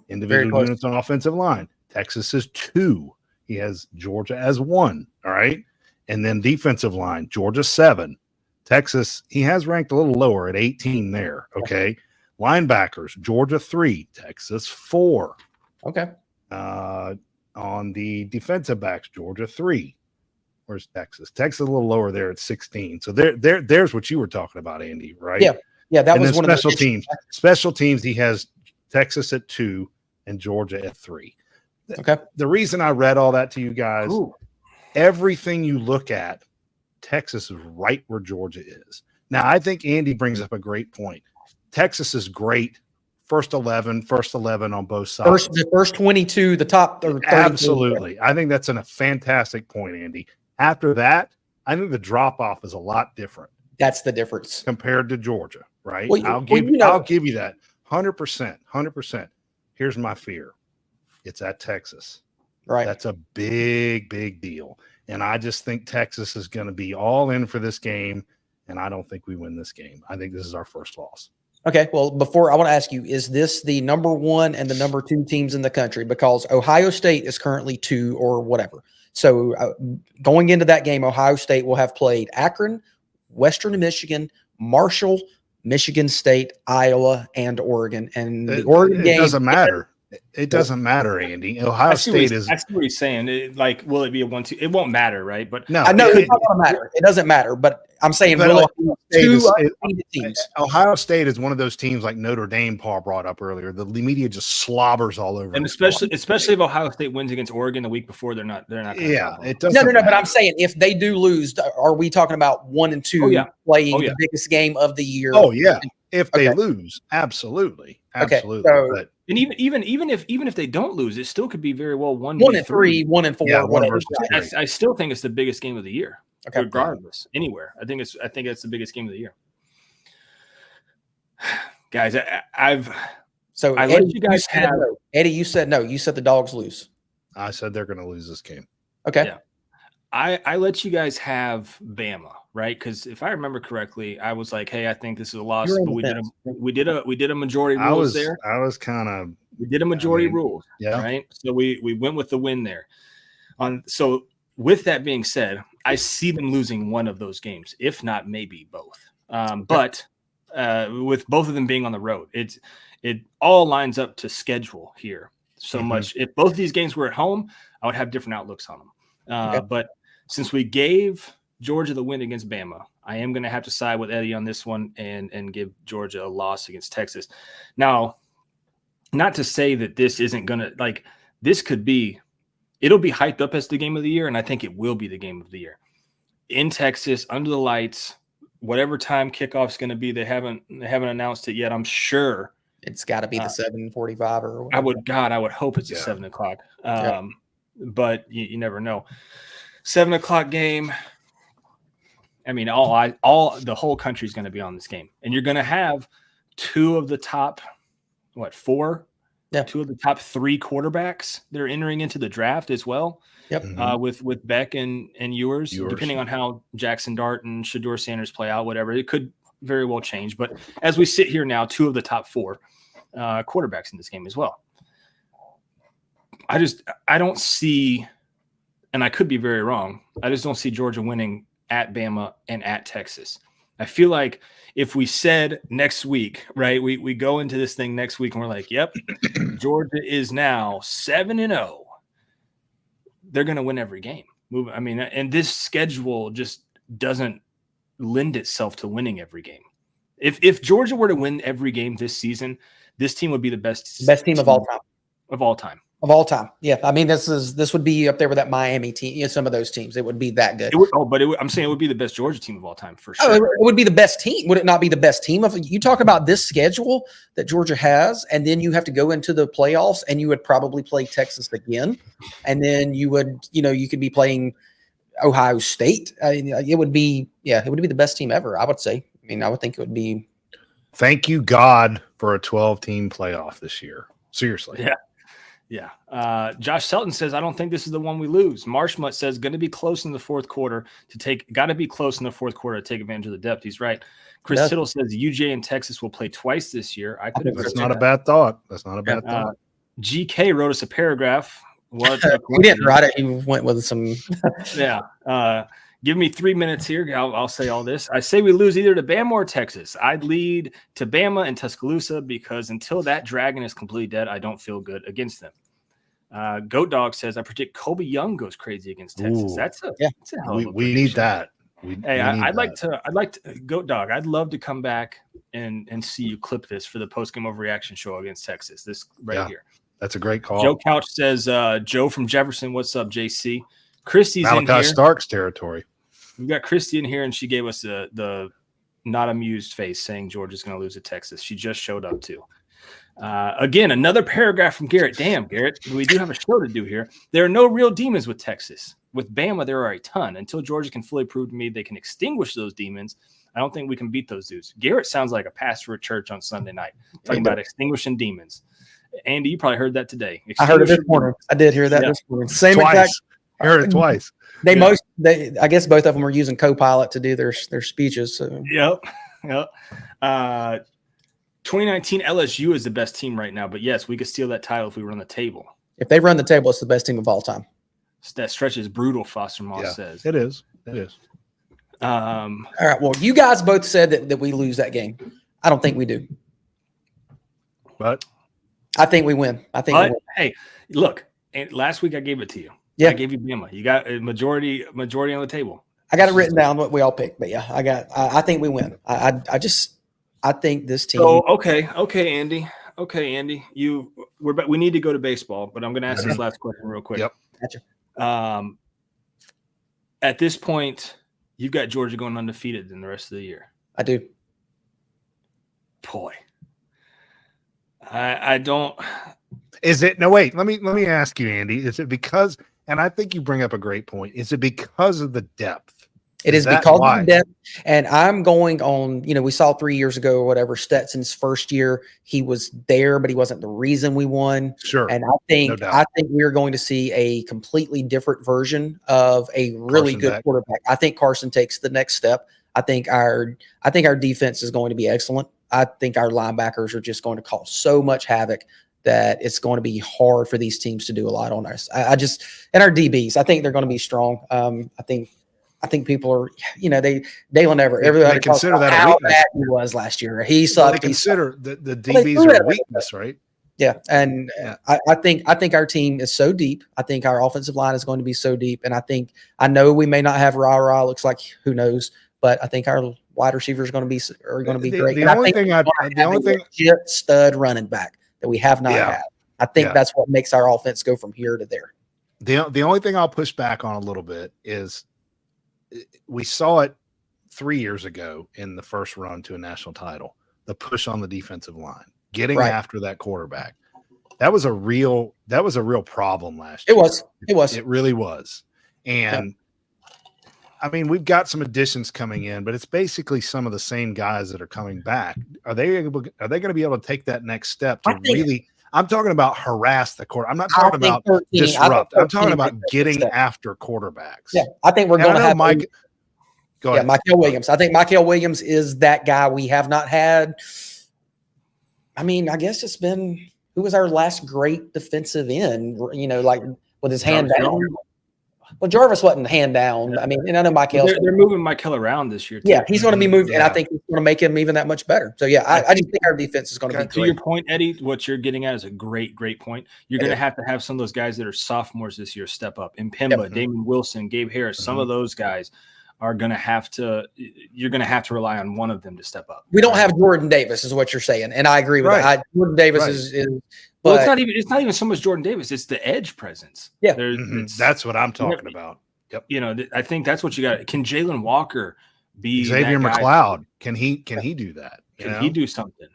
Individual units on offensive line, Texas is 2. He has Georgia as 1. All right. And then defensive line, Georgia 7. Texas, he has ranked a little lower at 18 there. Okay. Linebackers, Georgia 3, Texas 4. Okay. On the defensive backs, Georgia 3. Where's Texas? Texas a little lower there at 16. So there's what you were talking about, Andy, right? Yeah. Yeah. That was one special of the teams. Special teams, he has Texas at 2 and Georgia at 3. Okay. The reason I read all that to you guys, everything you look at, Texas is right where Georgia is. Now, I think Andy brings up a great point. Texas is great. First 11 on both sides. The first 22, the top 30. Absolutely. I think that's a fantastic point, Andy. After that, I think the drop-off is a lot different. That's the difference. Compared to Georgia, right? Well, I'll give you that. 100%. Here's my fear. It's at Texas. Right. That's a big, big deal. And I just think Texas is going to be all in for this game. And I don't think we win this game. I think this is our first loss. Okay. Well, before I want to ask you, is this the number 1 and the number 2 teams in the country? Because Ohio State is currently 2 or whatever. So going into that game, Ohio State will have played Akron, Western Michigan, Marshall, Michigan State, Iowa, and Oregon. And the Oregon game doesn't matter. It doesn't matter, Andy. Ohio State is. I see what he's saying. Will it be a 1-2? It won't matter, right? But no, I know it's not going to matter. It doesn't matter. But I'm saying Ohio teams. Ohio State is one of those teams like Notre Dame. Paul brought up earlier. The media just slobbers all over, and especially if Ohio State wins against Oregon the week before, they're not. Yeah, it doesn't. No. But I'm saying if they do lose, are we talking about 1 and 2 playing the biggest game of the year? Oh yeah. If they lose, absolutely. Okay, so, and even if they don't lose, it still could be very well 1 and 3, 1 and 4. Yeah, whatever. I still think it's the biggest game of the year, regardless. Anywhere, I think it's the biggest game of the year. Guys, Eddie, you guys have Eddie. You said no. You said the Dogs lose. I said they're going to lose this game. Okay. Yeah. I let you guys have Bama, right? Because if I remember correctly, I was like, "Hey, I think this is a loss." But we did a majority rules there. We did a majority rules, right? So we went with the win there. So with that being said, I see them losing one of those games, if not maybe both. But with both of them being on the road, it all lines up to schedule here so much. If both of these games were at home, I would have different outlooks on them. But since we gave Georgia the win against Bama, I am going to have to side with Eddie on this one and give Georgia a loss against Texas. Now, not to say that this isn't going to this could be, it'll be hyped up as the game of the year, and I think it will be the game of the year in Texas under the lights. Whatever time kickoff's going to be, they haven't announced it yet. I'm sure it's got to be the 7:45 or whatever. I would hope it's a 7 o'clock. But you never know. 7 o'clock game. I mean, the whole country's going to be on this game, and you're going to have 2 of the top, 4 Yeah. 2 of the top 3 quarterbacks that are entering into the draft as well. Yep. With Beck and Ewers, depending on how Jackson Dart and Shedeur Sanders play out, whatever, it could very well change. But as we sit here now, 2 of the top 4 quarterbacks in this game as well. I don't see, and I could be very wrong, I just don't see Georgia winning at Bama and at Texas. I feel like if we said next week, right, we go into this thing next week and we're like, yep, Georgia is now 7-0. They're going to win every game. And this schedule just doesn't lend itself to winning every game. If Georgia were to win every game this season, this team would be the best team of all time. Of all time. Of all time. Yeah. I mean, this would be up there with that Miami team. Some of those teams. It would be that good. I'm saying it would be the best Georgia team of all time for sure. Oh, it would be the best team. Would it not be the best team? You talk about this schedule that Georgia has, and then you have to go into the playoffs, and you would probably play Texas again. And then you could be playing Ohio State. It would be the best team ever, I would say. I would think it would be. Thank you, God, for a 12-team playoff this year. Seriously. Yeah. Yeah. Josh Selton says, I don't think this is the one we lose. Marshmutt says, going to be close in the fourth quarter to take advantage of the depth. He's right. Chris Tittle says UJ and Texas will play twice this year. That's not a bad thought. GK wrote us a paragraph. He didn't write it. He went with some. Yeah. Give me 3 minutes here. I'll say all this. I say we lose either to Bama or Texas. I'd lead to Bama and Tuscaloosa because until that dragon is completely dead, I don't feel good against them. Goat Dog says, I predict Kobe Young goes crazy against Texas. Ooh. That's a hell of a we need that. I'd like to Goat Dog. I'd love to come back and see you clip this for the post-game overreaction show against Texas. This here. That's a great call. Joe Couch says, Joe from Jefferson. What's up, JC? Christy's in here. Malachi Stark's territory. We've got Christy in here, and she gave us the not amused face saying Georgia's going to lose to Texas. She just showed up too. Again, another paragraph from Garrett. Damn, Garrett, we do have a show to do here. There are no real demons with Texas. With Bama, there are a ton. Until Georgia can fully prove to me they can extinguish those demons, I don't think we can beat those dudes. Garrett sounds like a pastor at church on Sunday night, talking about extinguishing demons. Andy, you probably heard that today. I heard it this morning. I did hear that this morning. Same exact. Heard it twice. I guess both of them are using Copilot to do their speeches. So. Yep. 2019 LSU is the best team right now, but yes, we could steal that title if we run the table. If they run the table, it's the best team of all time. That stretch is brutal, Foster Moss says. It is. All right. Well, you guys both said that we lose that game. I don't think we do. But I think we win. We win. Hey, look, last week I gave it to you. Yeah. I gave you Bama. You got a majority on the table. I got it written down what we all picked, but yeah, I think we win. I think this team. Oh, okay, Andy. We need to go to baseball, but I'm going to ask this last question real quick. Yep. Gotcha. At this point, you've got Georgia going undefeated in the rest of the year. I do. Boy, I don't. Is it? No, wait. Let me ask you, Andy. Is it because? And I think you bring up a great point. Is it because of the depth? It is because of the depth. And I'm going on, we saw 3 years ago or whatever, Stetson's first year, he was there, but he wasn't the reason we won. Sure. And I think we're going to see a completely different version of a really good quarterback. I think Carson takes the next step. I think our defense is going to be excellent. I think our linebackers are just going to cause so much havoc that it's going to be hard for these teams to do a lot on us. And our DBs, I think they're going to be strong. I think people are, Dalen Everett. Everybody consider that how bad he was last year. He sucked. They consider the DBs are a weakness, right? Yeah, and I think our team is so deep. I think our offensive line is going to be so deep, and I know we may not have rah-rah. Looks like who knows, but I think our wide receivers are going to be great. The only thing legit stud running back that we have not had. I think that's what makes our offense go from here to there. The only thing I'll push back on a little bit is we saw it 3 years ago in the first run to a national title, the push on the defensive line, getting after that quarterback. That was a real problem last year. It was. It really was. And I mean, we've got some additions coming in, but it's basically some of the same guys that are coming back. Are they going to be able to take that next step to really? I'm talking about harass the quarter. I'm not I talking think about 13 disrupt. I'm talking 13 about getting step. after quarterbacks. Yeah, I think we're And I going to know have Mike. Go Yeah, ahead. Michael Williams. I think Michael Williams is that guy we have not had. I mean, I guess it's been who was our last great defensive end, like with his hand Jarvis down. Jones. Well, Jarvis wasn't hand down. I mean, and I know Michael. They're moving Michael around this year, too. Yeah, he's going to be moved, and I Yeah. think it's going to make him even that much better. So, yeah, I just think our defense is going to be To your great. point, Eddie, what you're getting at is a great point. You're going to have some of those guys that are sophomores this year step up. Impemba, Damon Wilson, Gabe Harris, some of those guys are going to have to – you're going to have to rely on one of them to step up. We don't have Jordan Davis is what you're saying, and I agree with that. Jordan Davis is – well, it's not even so much Jordan Davis. It's the edge presence. Yeah. That's what I'm talking about. Yep. I think that's what you got. Can Jalen Walker be Xavier McLeod? Can he do that? Can he do something?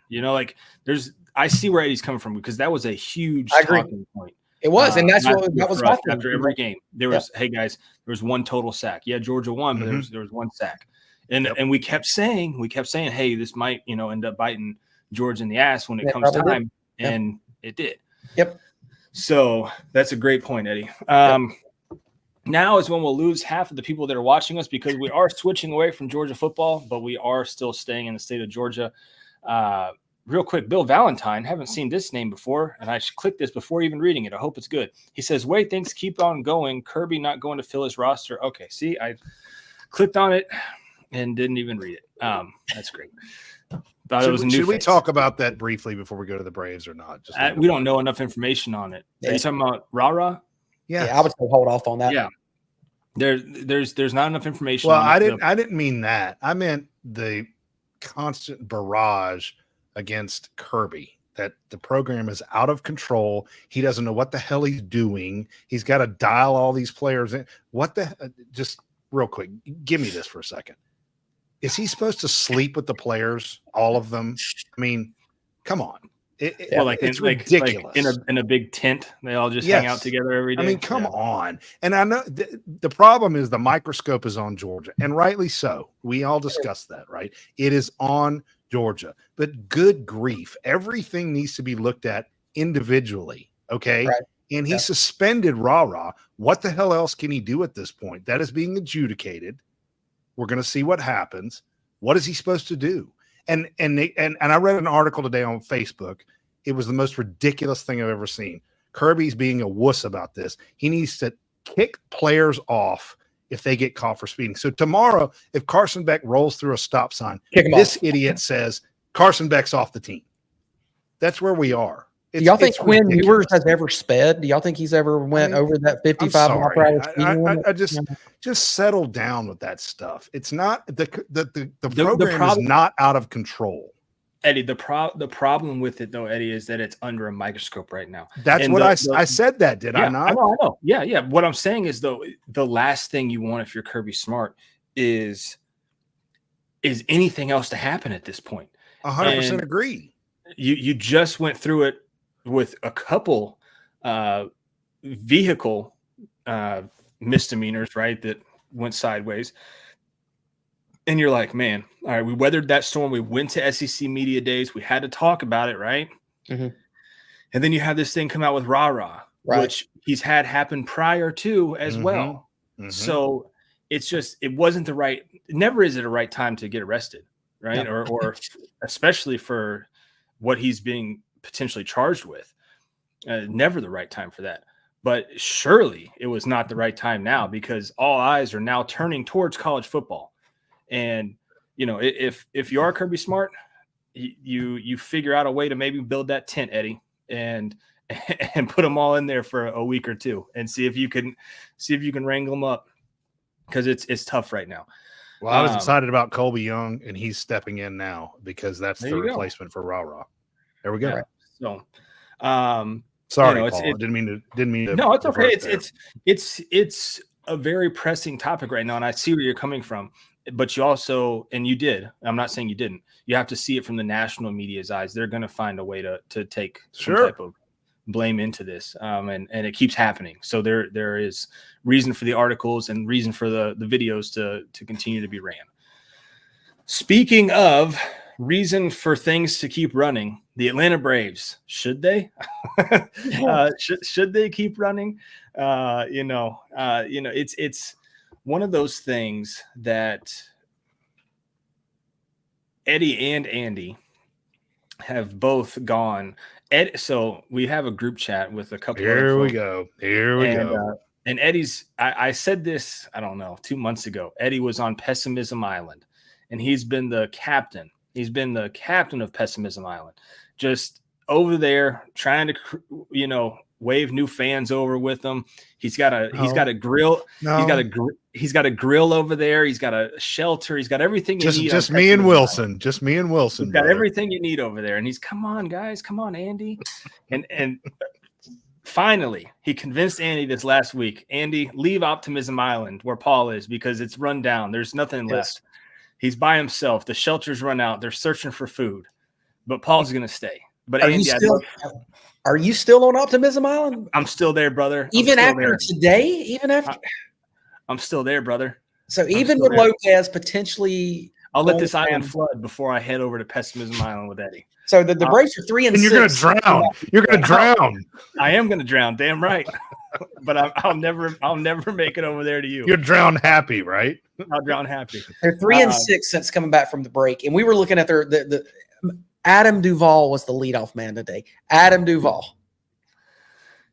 I see where Eddie's coming from because that was a huge talking point. It was, and that was my thing. After every game. There was, hey guys, there was one total sack. Yeah, Georgia won, but there was one sack. And we kept saying, hey, this might, end up biting Georgia in the ass when it comes time. And it did. Yep. So that's a great point, Eddie. Now is when we'll lose half of the people that are watching us because we are switching away from Georgia football, but we are still staying in the state of Georgia. Real quick, Bill Valentine, haven't seen this name before, and I clicked this before even reading it. I hope it's good. He says, wait, thanks, keep on going. Kirby not going to fill his roster. Okay, see, I clicked on it and didn't even read it. That's great. Should we talk about that briefly before we go to the Braves or not? We don't know enough information on it. Are you talking about Rara? Yeah, I would say hold off on that. Yeah. There's not enough information. Well, I didn't mean that. I meant the constant barrage against Kirby, that the program is out of control. He doesn't know what the hell he's doing. He's got to dial all these players in. Just real quick, give me this for a second. Is he supposed to sleep with the players, all of them? I mean, come on. It's ridiculous. Like in a big tent, they all just hang out together every day. I mean, come on. And I know the problem is the microscope is on Georgia, and rightly so. We all discussed that, right? It is on Georgia, but good grief, everything needs to be looked at individually. Okay. Right. And he suspended Rara. What the hell else can he do at this point? That is being adjudicated. We're going to see what happens. What is he supposed to do? And I read an article today on Facebook. It was the most ridiculous thing I've ever seen. Kirby's being a wuss about this. He needs to kick players off if they get caught for speeding. So tomorrow, if Carson Beck rolls through a stop sign, this idiot says Carson Beck's off the team. That's where we are. Do y'all think Quinn Ewers has ever sped? Do y'all think he's ever went over that 55 mile per hour speed limit? I just settle down with that stuff. It's not the program is not out of control. Eddie, the problem with it though, Eddie, is that it's under a microscope right now. That's what I said. That did I not? I know. Yeah. What I'm saying is though, the last thing you want if you're Kirby Smart is anything else to happen at this point. 100% agree. You just went through it with a couple vehicle misdemeanors, right? That went sideways. And you're like, man, all right, we weathered that storm. We went to SEC Media Days. We had to talk about it, right? Mm-hmm. And then you have this thing come out with Rara, which he's had happen prior to as well. Mm-hmm. So it's just, it wasn't the right, never is it a right time to get arrested, right? No. Or especially for what he's being potentially charged with. Never the right time for that. But surely it was not the right time now because all eyes are now turning towards college football. And, if you are Kirby Smart, you figure out a way to maybe build that tent, Eddie, and put them all in there for a week or two and see if you can wrangle them up because it's tough right now. Well, I was excited about Colby Young, and he's stepping in now because that's the replacement for Rara. There we go. Right. So, sorry, Paul. Didn't mean to. No, it's okay. It's a very pressing topic right now, and I see where you're coming from. But you also, and you did, I'm not saying you didn't, you have to see it from the national media's eyes. They're going to find a way to take some type of blame into this. And it keeps happening. So there is reason for the articles and reason for the videos to continue to be ran. Speaking of reason for things to keep running, The Atlanta Braves, should they? Should they keep running? It's one of those things that Eddie and Andy have both gone. So we have a group chat with a couple. Here we go. And Eddie's. I said this, I don't know, 2 months ago. Eddie was on Pessimism Island, and he's been the captain. He's been the captain of Pessimism Island, just over there trying to, wave new fans over with him. He's got a grill. No. He's got a grill over there. He's got a shelter. He's got everything you need. Just me and Wilson. Just me and Wilson. He's got everything you need over there. And he's, come on, guys. Come on, Andy. And finally, he convinced Andy this last week. Andy, leave Optimism Island where Paul is because it's run down. There's nothing left. He's by himself. The shelter's run out. They're searching for food. But Paul's going to stay. But Are Andy, are you still on Optimism Island? I'm still there, brother. Even after today? Even after? I'm still there, brother. So even with Lopez potentially, I'll let this island flood before I head over to Pessimism Island with Eddie. So the Braves are 3-6. And you're going to drown. You're going to drown. I am going to drown. Damn right. But I'll never make it over there to you. You'll drown happy, right? I'll drown happy. They're 3-6 since coming back from the break, and we were looking at the Adam Duvall was the leadoff man today. Adam Duvall.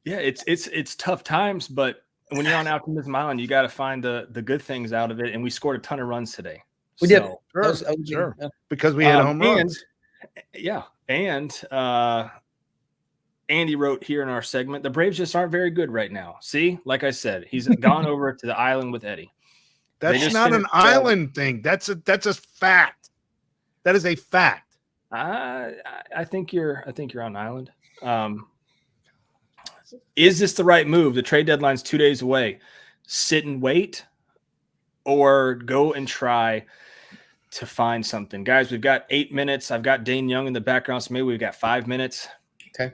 Yeah, it's tough times, but when you're on Optimism Island, you got to find the good things out of it. And we scored a ton of runs today. We did. Sure. Because we had home runs. And Andy wrote here in our segment, the Braves just aren't very good right now. See, like I said, he's gone over to the island with Eddie. That's not an island thing. That's a fact. That is a fact. I think you're on island. Is this the right move? The trade deadline's 2 days away. Sit and wait, or go and try to find something. Guys, we've got 8 minutes. I've got Dane Young in the background, so maybe we've got 5 minutes. Okay.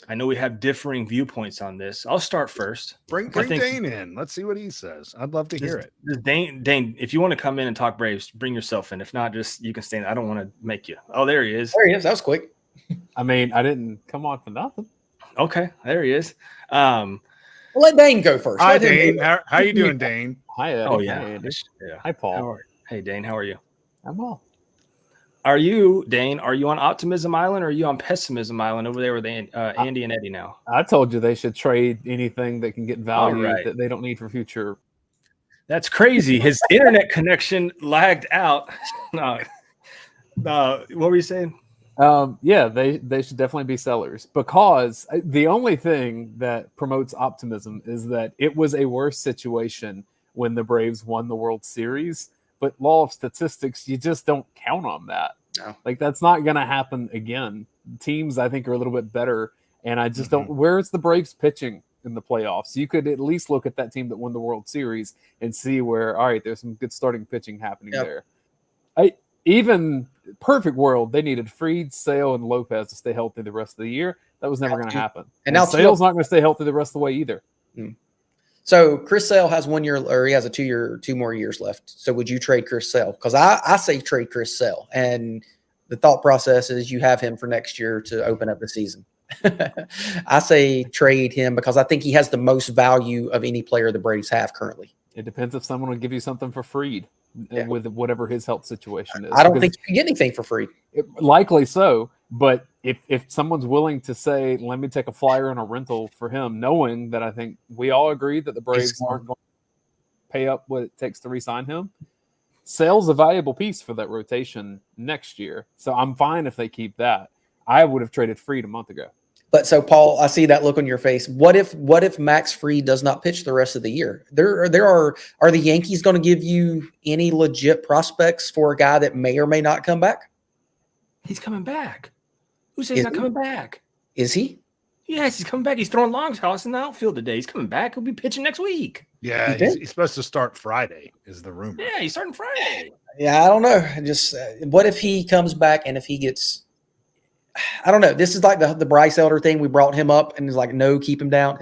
I know we have differing viewpoints on this. I'll start first. Bring Dane in. Let's see what he says. I'd love to hear it. Dane, if you want to come in and talk Braves, bring yourself in. If not, just you can stay in. I don't want to make you. Oh, there he is. There he is. That was quick. I mean, I didn't come on for nothing. Okay, there he is. We'll let Dane go first. Hi, Dane. How you doing, Dane? Hi, Eddie. Oh, yeah. Hi, Andy. Yeah. Hi, Paul. Hey, Dane, how are you? I'm well. Are you, Dane, are you on Optimism Island or are you on Pessimism Island over there with Andy and Eddie now? I told you they should trade anything that can get value right. that they don't need for future. That's crazy. His internet connection lagged out. What were you saying? Yeah, they should definitely be sellers, because the only thing that promotes optimism is that it was a worse situation when the Braves won the World Series. But law of statistics, you just don't count on that. No. Like, that's not going to happen again. Teams, I think, are a little bit better. And I just don't – where's the Braves pitching in the playoffs? You could at least look at that team that won the World Series and see where, all right, there's some good starting pitching happening there. Even perfect world, they needed Fried, Sale, and Lopez to stay healthy the rest of the year. That was never going to happen. And now Sale's not going to stay healthy the rest of the way either. So Chris Sale has 1 year, or he has a 2 more years left. So would you trade Chris Sale? Because I say trade Chris Sale, and the thought process is you have him for next year to open up the season. I say trade him because I think he has the most value of any player the Braves have currently. It depends if someone will give you something for Fried with whatever his health situation is. I don't think you can get anything for free. Likely so, but if someone's willing to say, let me take a flyer on a rental for him, knowing that I think we all agree that the Braves aren't going to pay up what it takes to re-sign him, Sale's a valuable piece for that rotation next year. So I'm fine if they keep that. I would have traded Fried a month ago. But so, Paul, I see that look on your face. What if Max Fried does not pitch the rest of the year? Are the Yankees going to give you any legit prospects for a guy that may or may not come back? He's coming back. Who says he's not coming back? Is he? Yes, he's coming back. He's throwing long toss in the outfield today. He's coming back. He'll be pitching next week. Yeah, he's supposed to start Friday, is the rumor. Yeah, he's starting Friday. Yeah, I don't know. Just what if he comes back and if he gets – I don't know. This is like the Bryce Elder thing. We brought him up and it's like, no, keep him down.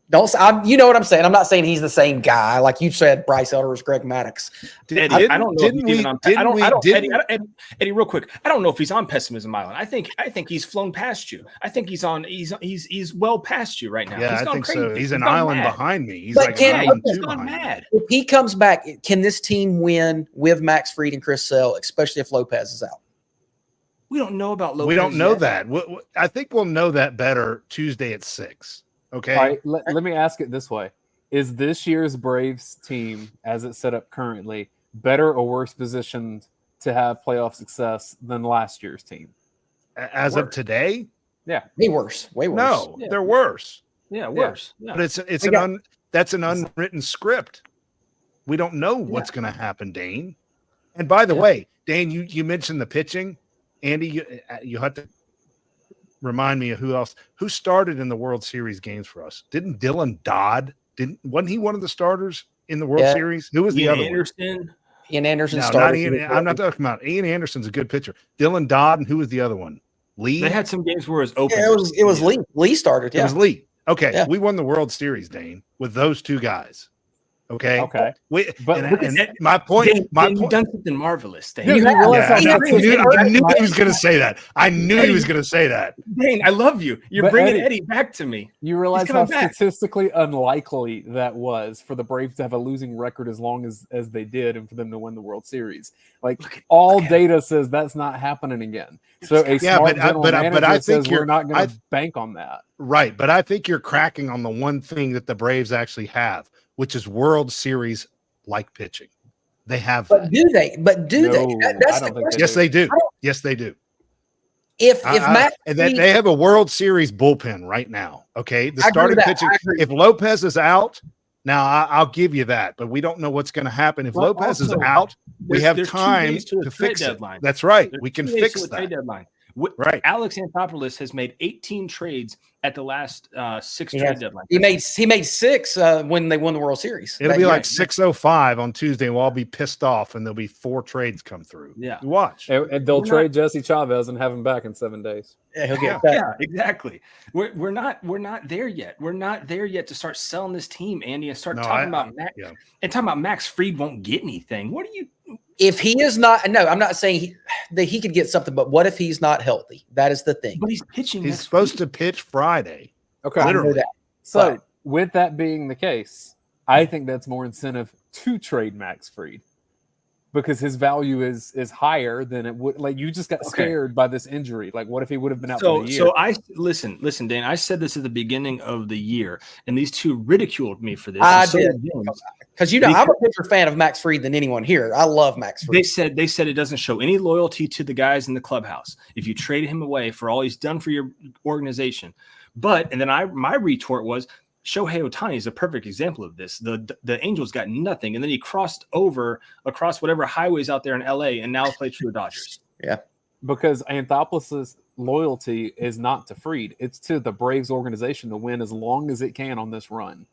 You know what I'm saying? I'm not saying he's the same guy. Like you said, Bryce Elder was Greg Maddox. Eddie, I don't know if he's even on. Eddie, real quick. I don't know if he's on Pessimism Island. I think he's flown past you. I think he's on. He's well past you right now. Yeah, he's I gone think crazy. so. He's an gone island mad. behind me. He's But like can- an island He's two gone behind me. mad. If he comes back, can this team win with Max Fried and Chris Sale, especially if Lopez is out? We don't know about Lopez. We don't know yet. that. I think we'll know that better Tuesday at 6. Okay. All right, let me ask it this way. Is this year's Braves team, as it's set up currently, better or worse positioned to have playoff success than last year's team? As of Worse. today, Way worse. Way worse. no, Yeah. they're worse. Yeah, worse. Yeah. But that's an unwritten script. We don't know what's going to happen, Dane. And by the way, Dane, you mentioned the pitching. Andy, you have to remind me of who started in the World Series games for us. Didn't Dylan Dodd? Wasn't he one of the starters in the World Yeah. Series? Who was the Ian other one? Anderson. Ian Anderson No, not started. Ian. I'm not talking about Ian Anderson's a good pitcher. Dylan Dodd, and who was the other one? Lee. They had some games where it was open. Yeah, it was Lee. Lee started. It Yeah. was Lee. Okay, Yeah. we won the World Series, Dane, with those two guys. Okay. Okay. But But- my point. You've done something marvelous, Dane. Dude, You have- realize Yeah, how I, know, much I knew he was going to say that. I knew he was going to say that. Dane, I love you. You're But bringing Eddie- Eddie back to me. You realize how coming back. statistically unlikely that was for the Braves to have a losing record as long as they did and for them to win the World Series. Like all data says that's not happening again. So a Yeah, smart but general I manager think says you're we're not going I- to bank on that. Right, but I think you're cracking on the one thing that the Braves actually have, which is World Series like pitching. They have But that. do they? But do they? No, That's I the don't think question. Yes, they do. I don't- Yes, they do. If Max And Fried- they have a World Series bullpen right now. Okay, the I agree starting with that. pitching. I agree. If Lopez is out, now I'll give you that, but we don't know what's going to happen if Well, Lopez is also, out. We have there's 2 time days to the to trade fix deadline. it. That's right. There's We can 2 days fix to the trade that. deadline. Right. Alex Anthopoulos has made 18 trades at the last 6 He trade has. deadlines. he made 6 when they won the World Series. It'll that be year. like 6:05 on Tuesday, and we'll all be pissed off, and there'll be 4 trades come through. Yeah. You watch. And they'll We're trade Jesse Chavez and have him back in 7 days. Yeah, he'll Yeah. get that. Yeah, exactly. We're not there yet. We're not there yet to start selling this team, Andy, and start No, talking about Max yeah. and talking about Max Fried won't get anything. What are you? If he is not, no, I'm not saying that he could get something, but what if he's not healthy? That is the thing. But he's pitching. He's next supposed week. to pitch Friday. Okay. I know literally. that. So But- with that being the case, I think that's more incentive to trade Max Fried because his value is higher than it would. Like you just got Okay. scared by this injury. Like what if he would have been out So, for the year? so I listen, Dan. I said this at the beginning of the year, and these two ridiculed me for this. I and so did. James. Because I'm a bigger fan of Max Fried than anyone here. I love Max Fried. They said it doesn't show any loyalty to the guys in the clubhouse if you traded him away for all he's done for your organization. But and then my retort was Shohei Ohtani is a perfect example of this. The Angels got nothing, and then he crossed over across whatever highways out there in LA, and now plays for the Dodgers. Because Anthopoulos' loyalty is not to Fried; it's to the Braves organization to win as long as it can on this run.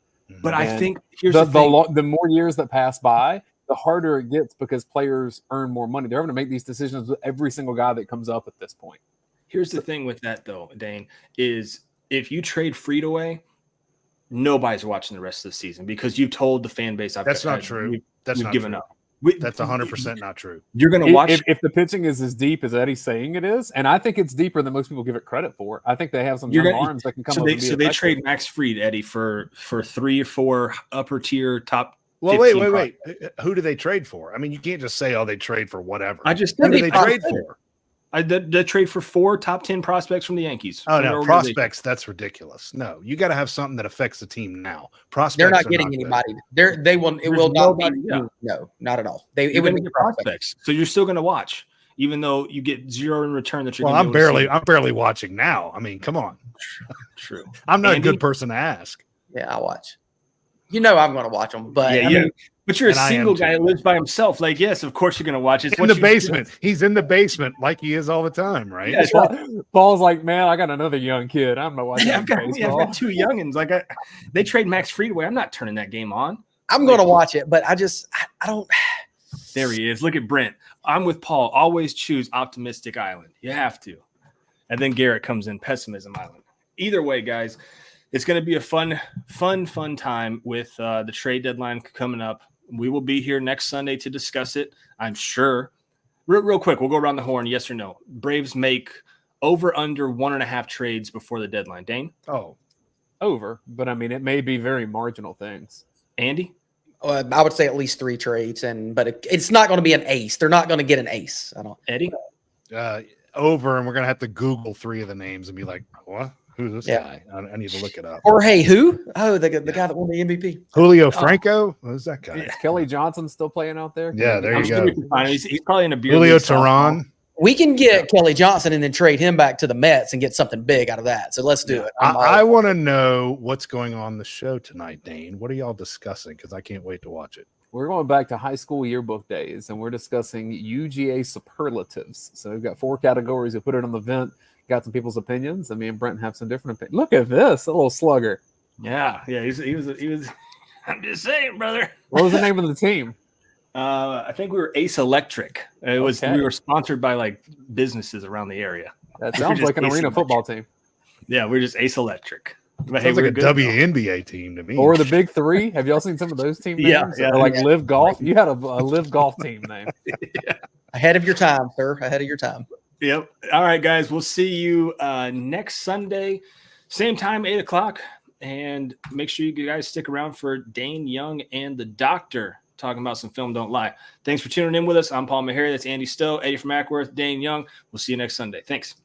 But I And think here's the The, thing. the more years that pass by, the harder it gets because players earn more money. They're having to make these decisions with every single guy that comes up at this point. Here's the thing with that, though, Dane, is if you trade Fried away, nobody's watching the rest of the season because you've told the fan base That's not true. That's You've not given true. up. That's 100% not true. You're going to watch. If the pitching is as deep as Eddie's saying it is, and I think it's deeper than most people give it credit for. I think they have some You're young gonna- arms that can come so up they and be so they effective. trade Max Fried, Eddie, for 3 or 4 upper tier top. Well, 15 wait. Who do they trade for? I mean, you can't just say, "Oh, they trade for whatever." I just Who do said they trade for? They trade for 4 top 10 prospects from the Yankees. Oh from their no, organization. prospects. That's ridiculous. No, you got to have something that affects the team now. Prospects. They're not are getting good. anybody. They will. It There's will not be. nobody, yeah. No, not at all. It You're would gonna be get prospects. prospects, so you're still going to watch, even though you get 0 in return. That you're Well, gonna be able to I'm barely watching now. I mean, come on. see. True. I'm not Andy? a good person to ask. Yeah, I watch. You know, I'm going to watch them, but Yeah, I yeah. mean, But you're a And I am single too. guy that lives by himself. Like, yes, of course you're going to watch. It's In what the you- basement. He's in the basement like he is all the time, right? Yeah, Paul's like, man, I got another young kid. I'm not watching Yeah, I've got baseball. 2 youngins. Like, they trade Max Fried away. I'm not turning that game on. I'm going to watch it, but I don't. There he is. Look at Brent. I'm with Paul. Always choose Optimistic Island. You have to. And then Garrett comes in, Pessimism Island. Either way, guys, it's going to be a fun time with the trade deadline coming up. We will be here next Sunday to discuss it, I'm sure. Real quick, we'll go around the horn. Yes or no? Braves make over under 1.5 trades before the deadline. Dane? Oh, Over, but I mean, it may be very marginal things. Andy? I would say at least 3 trades, but it's not going to be an ace. They're not going to get an ace. I don't. Eddie? over, and we're gonna have to Google 3 of the names and be like, what? Who's this Yeah. guy? I need to look it up. Or hey, who? Oh, the guy that won the MVP. Julio Franco? Who's that guy? Yeah. Kelly Johnson still playing out there? Yeah, there I'm you sure go. we can find him. He's probably in a beer Julio league softball. Tehran. We can get Kelly Johnson and then trade him back to the Mets and get something big out of that. So let's do it. I want to know what's going on the show tonight, Dane. What are y'all discussing? Because I can't wait to watch it. We're going back to high school yearbook days, and we're discussing UGA superlatives. So we've got 4 categories. We put it on the vent. Got some people's opinions, and me and Brent have some different opinions. Look at this, a little slugger. Yeah. He was. I'm just saying, brother. What was the name of the team? I think we were Ace Electric. It was Okay. we were sponsored by like businesses around the area. That We're sounds just like an Ace arena Electric. football team. Yeah, we're just Ace Electric. But Sounds like we're a good. WNBA team to me. Or the Big Three. Have y'all seen some of those team names? Yeah, Or like Live Golf. You had a Live Golf team name. Ahead of your time, sir. Ahead of your time. Yep. All right, guys. We'll see you next Sunday, same time, 8:00. And make sure you guys stick around for Dane Young and the Doctor talking about some film. Don't lie. Thanks for tuning in with us. I'm Paul Meharry. That's Andy Stowe, Eddie from Ackworth, Dane Young. We'll see you next Sunday. Thanks.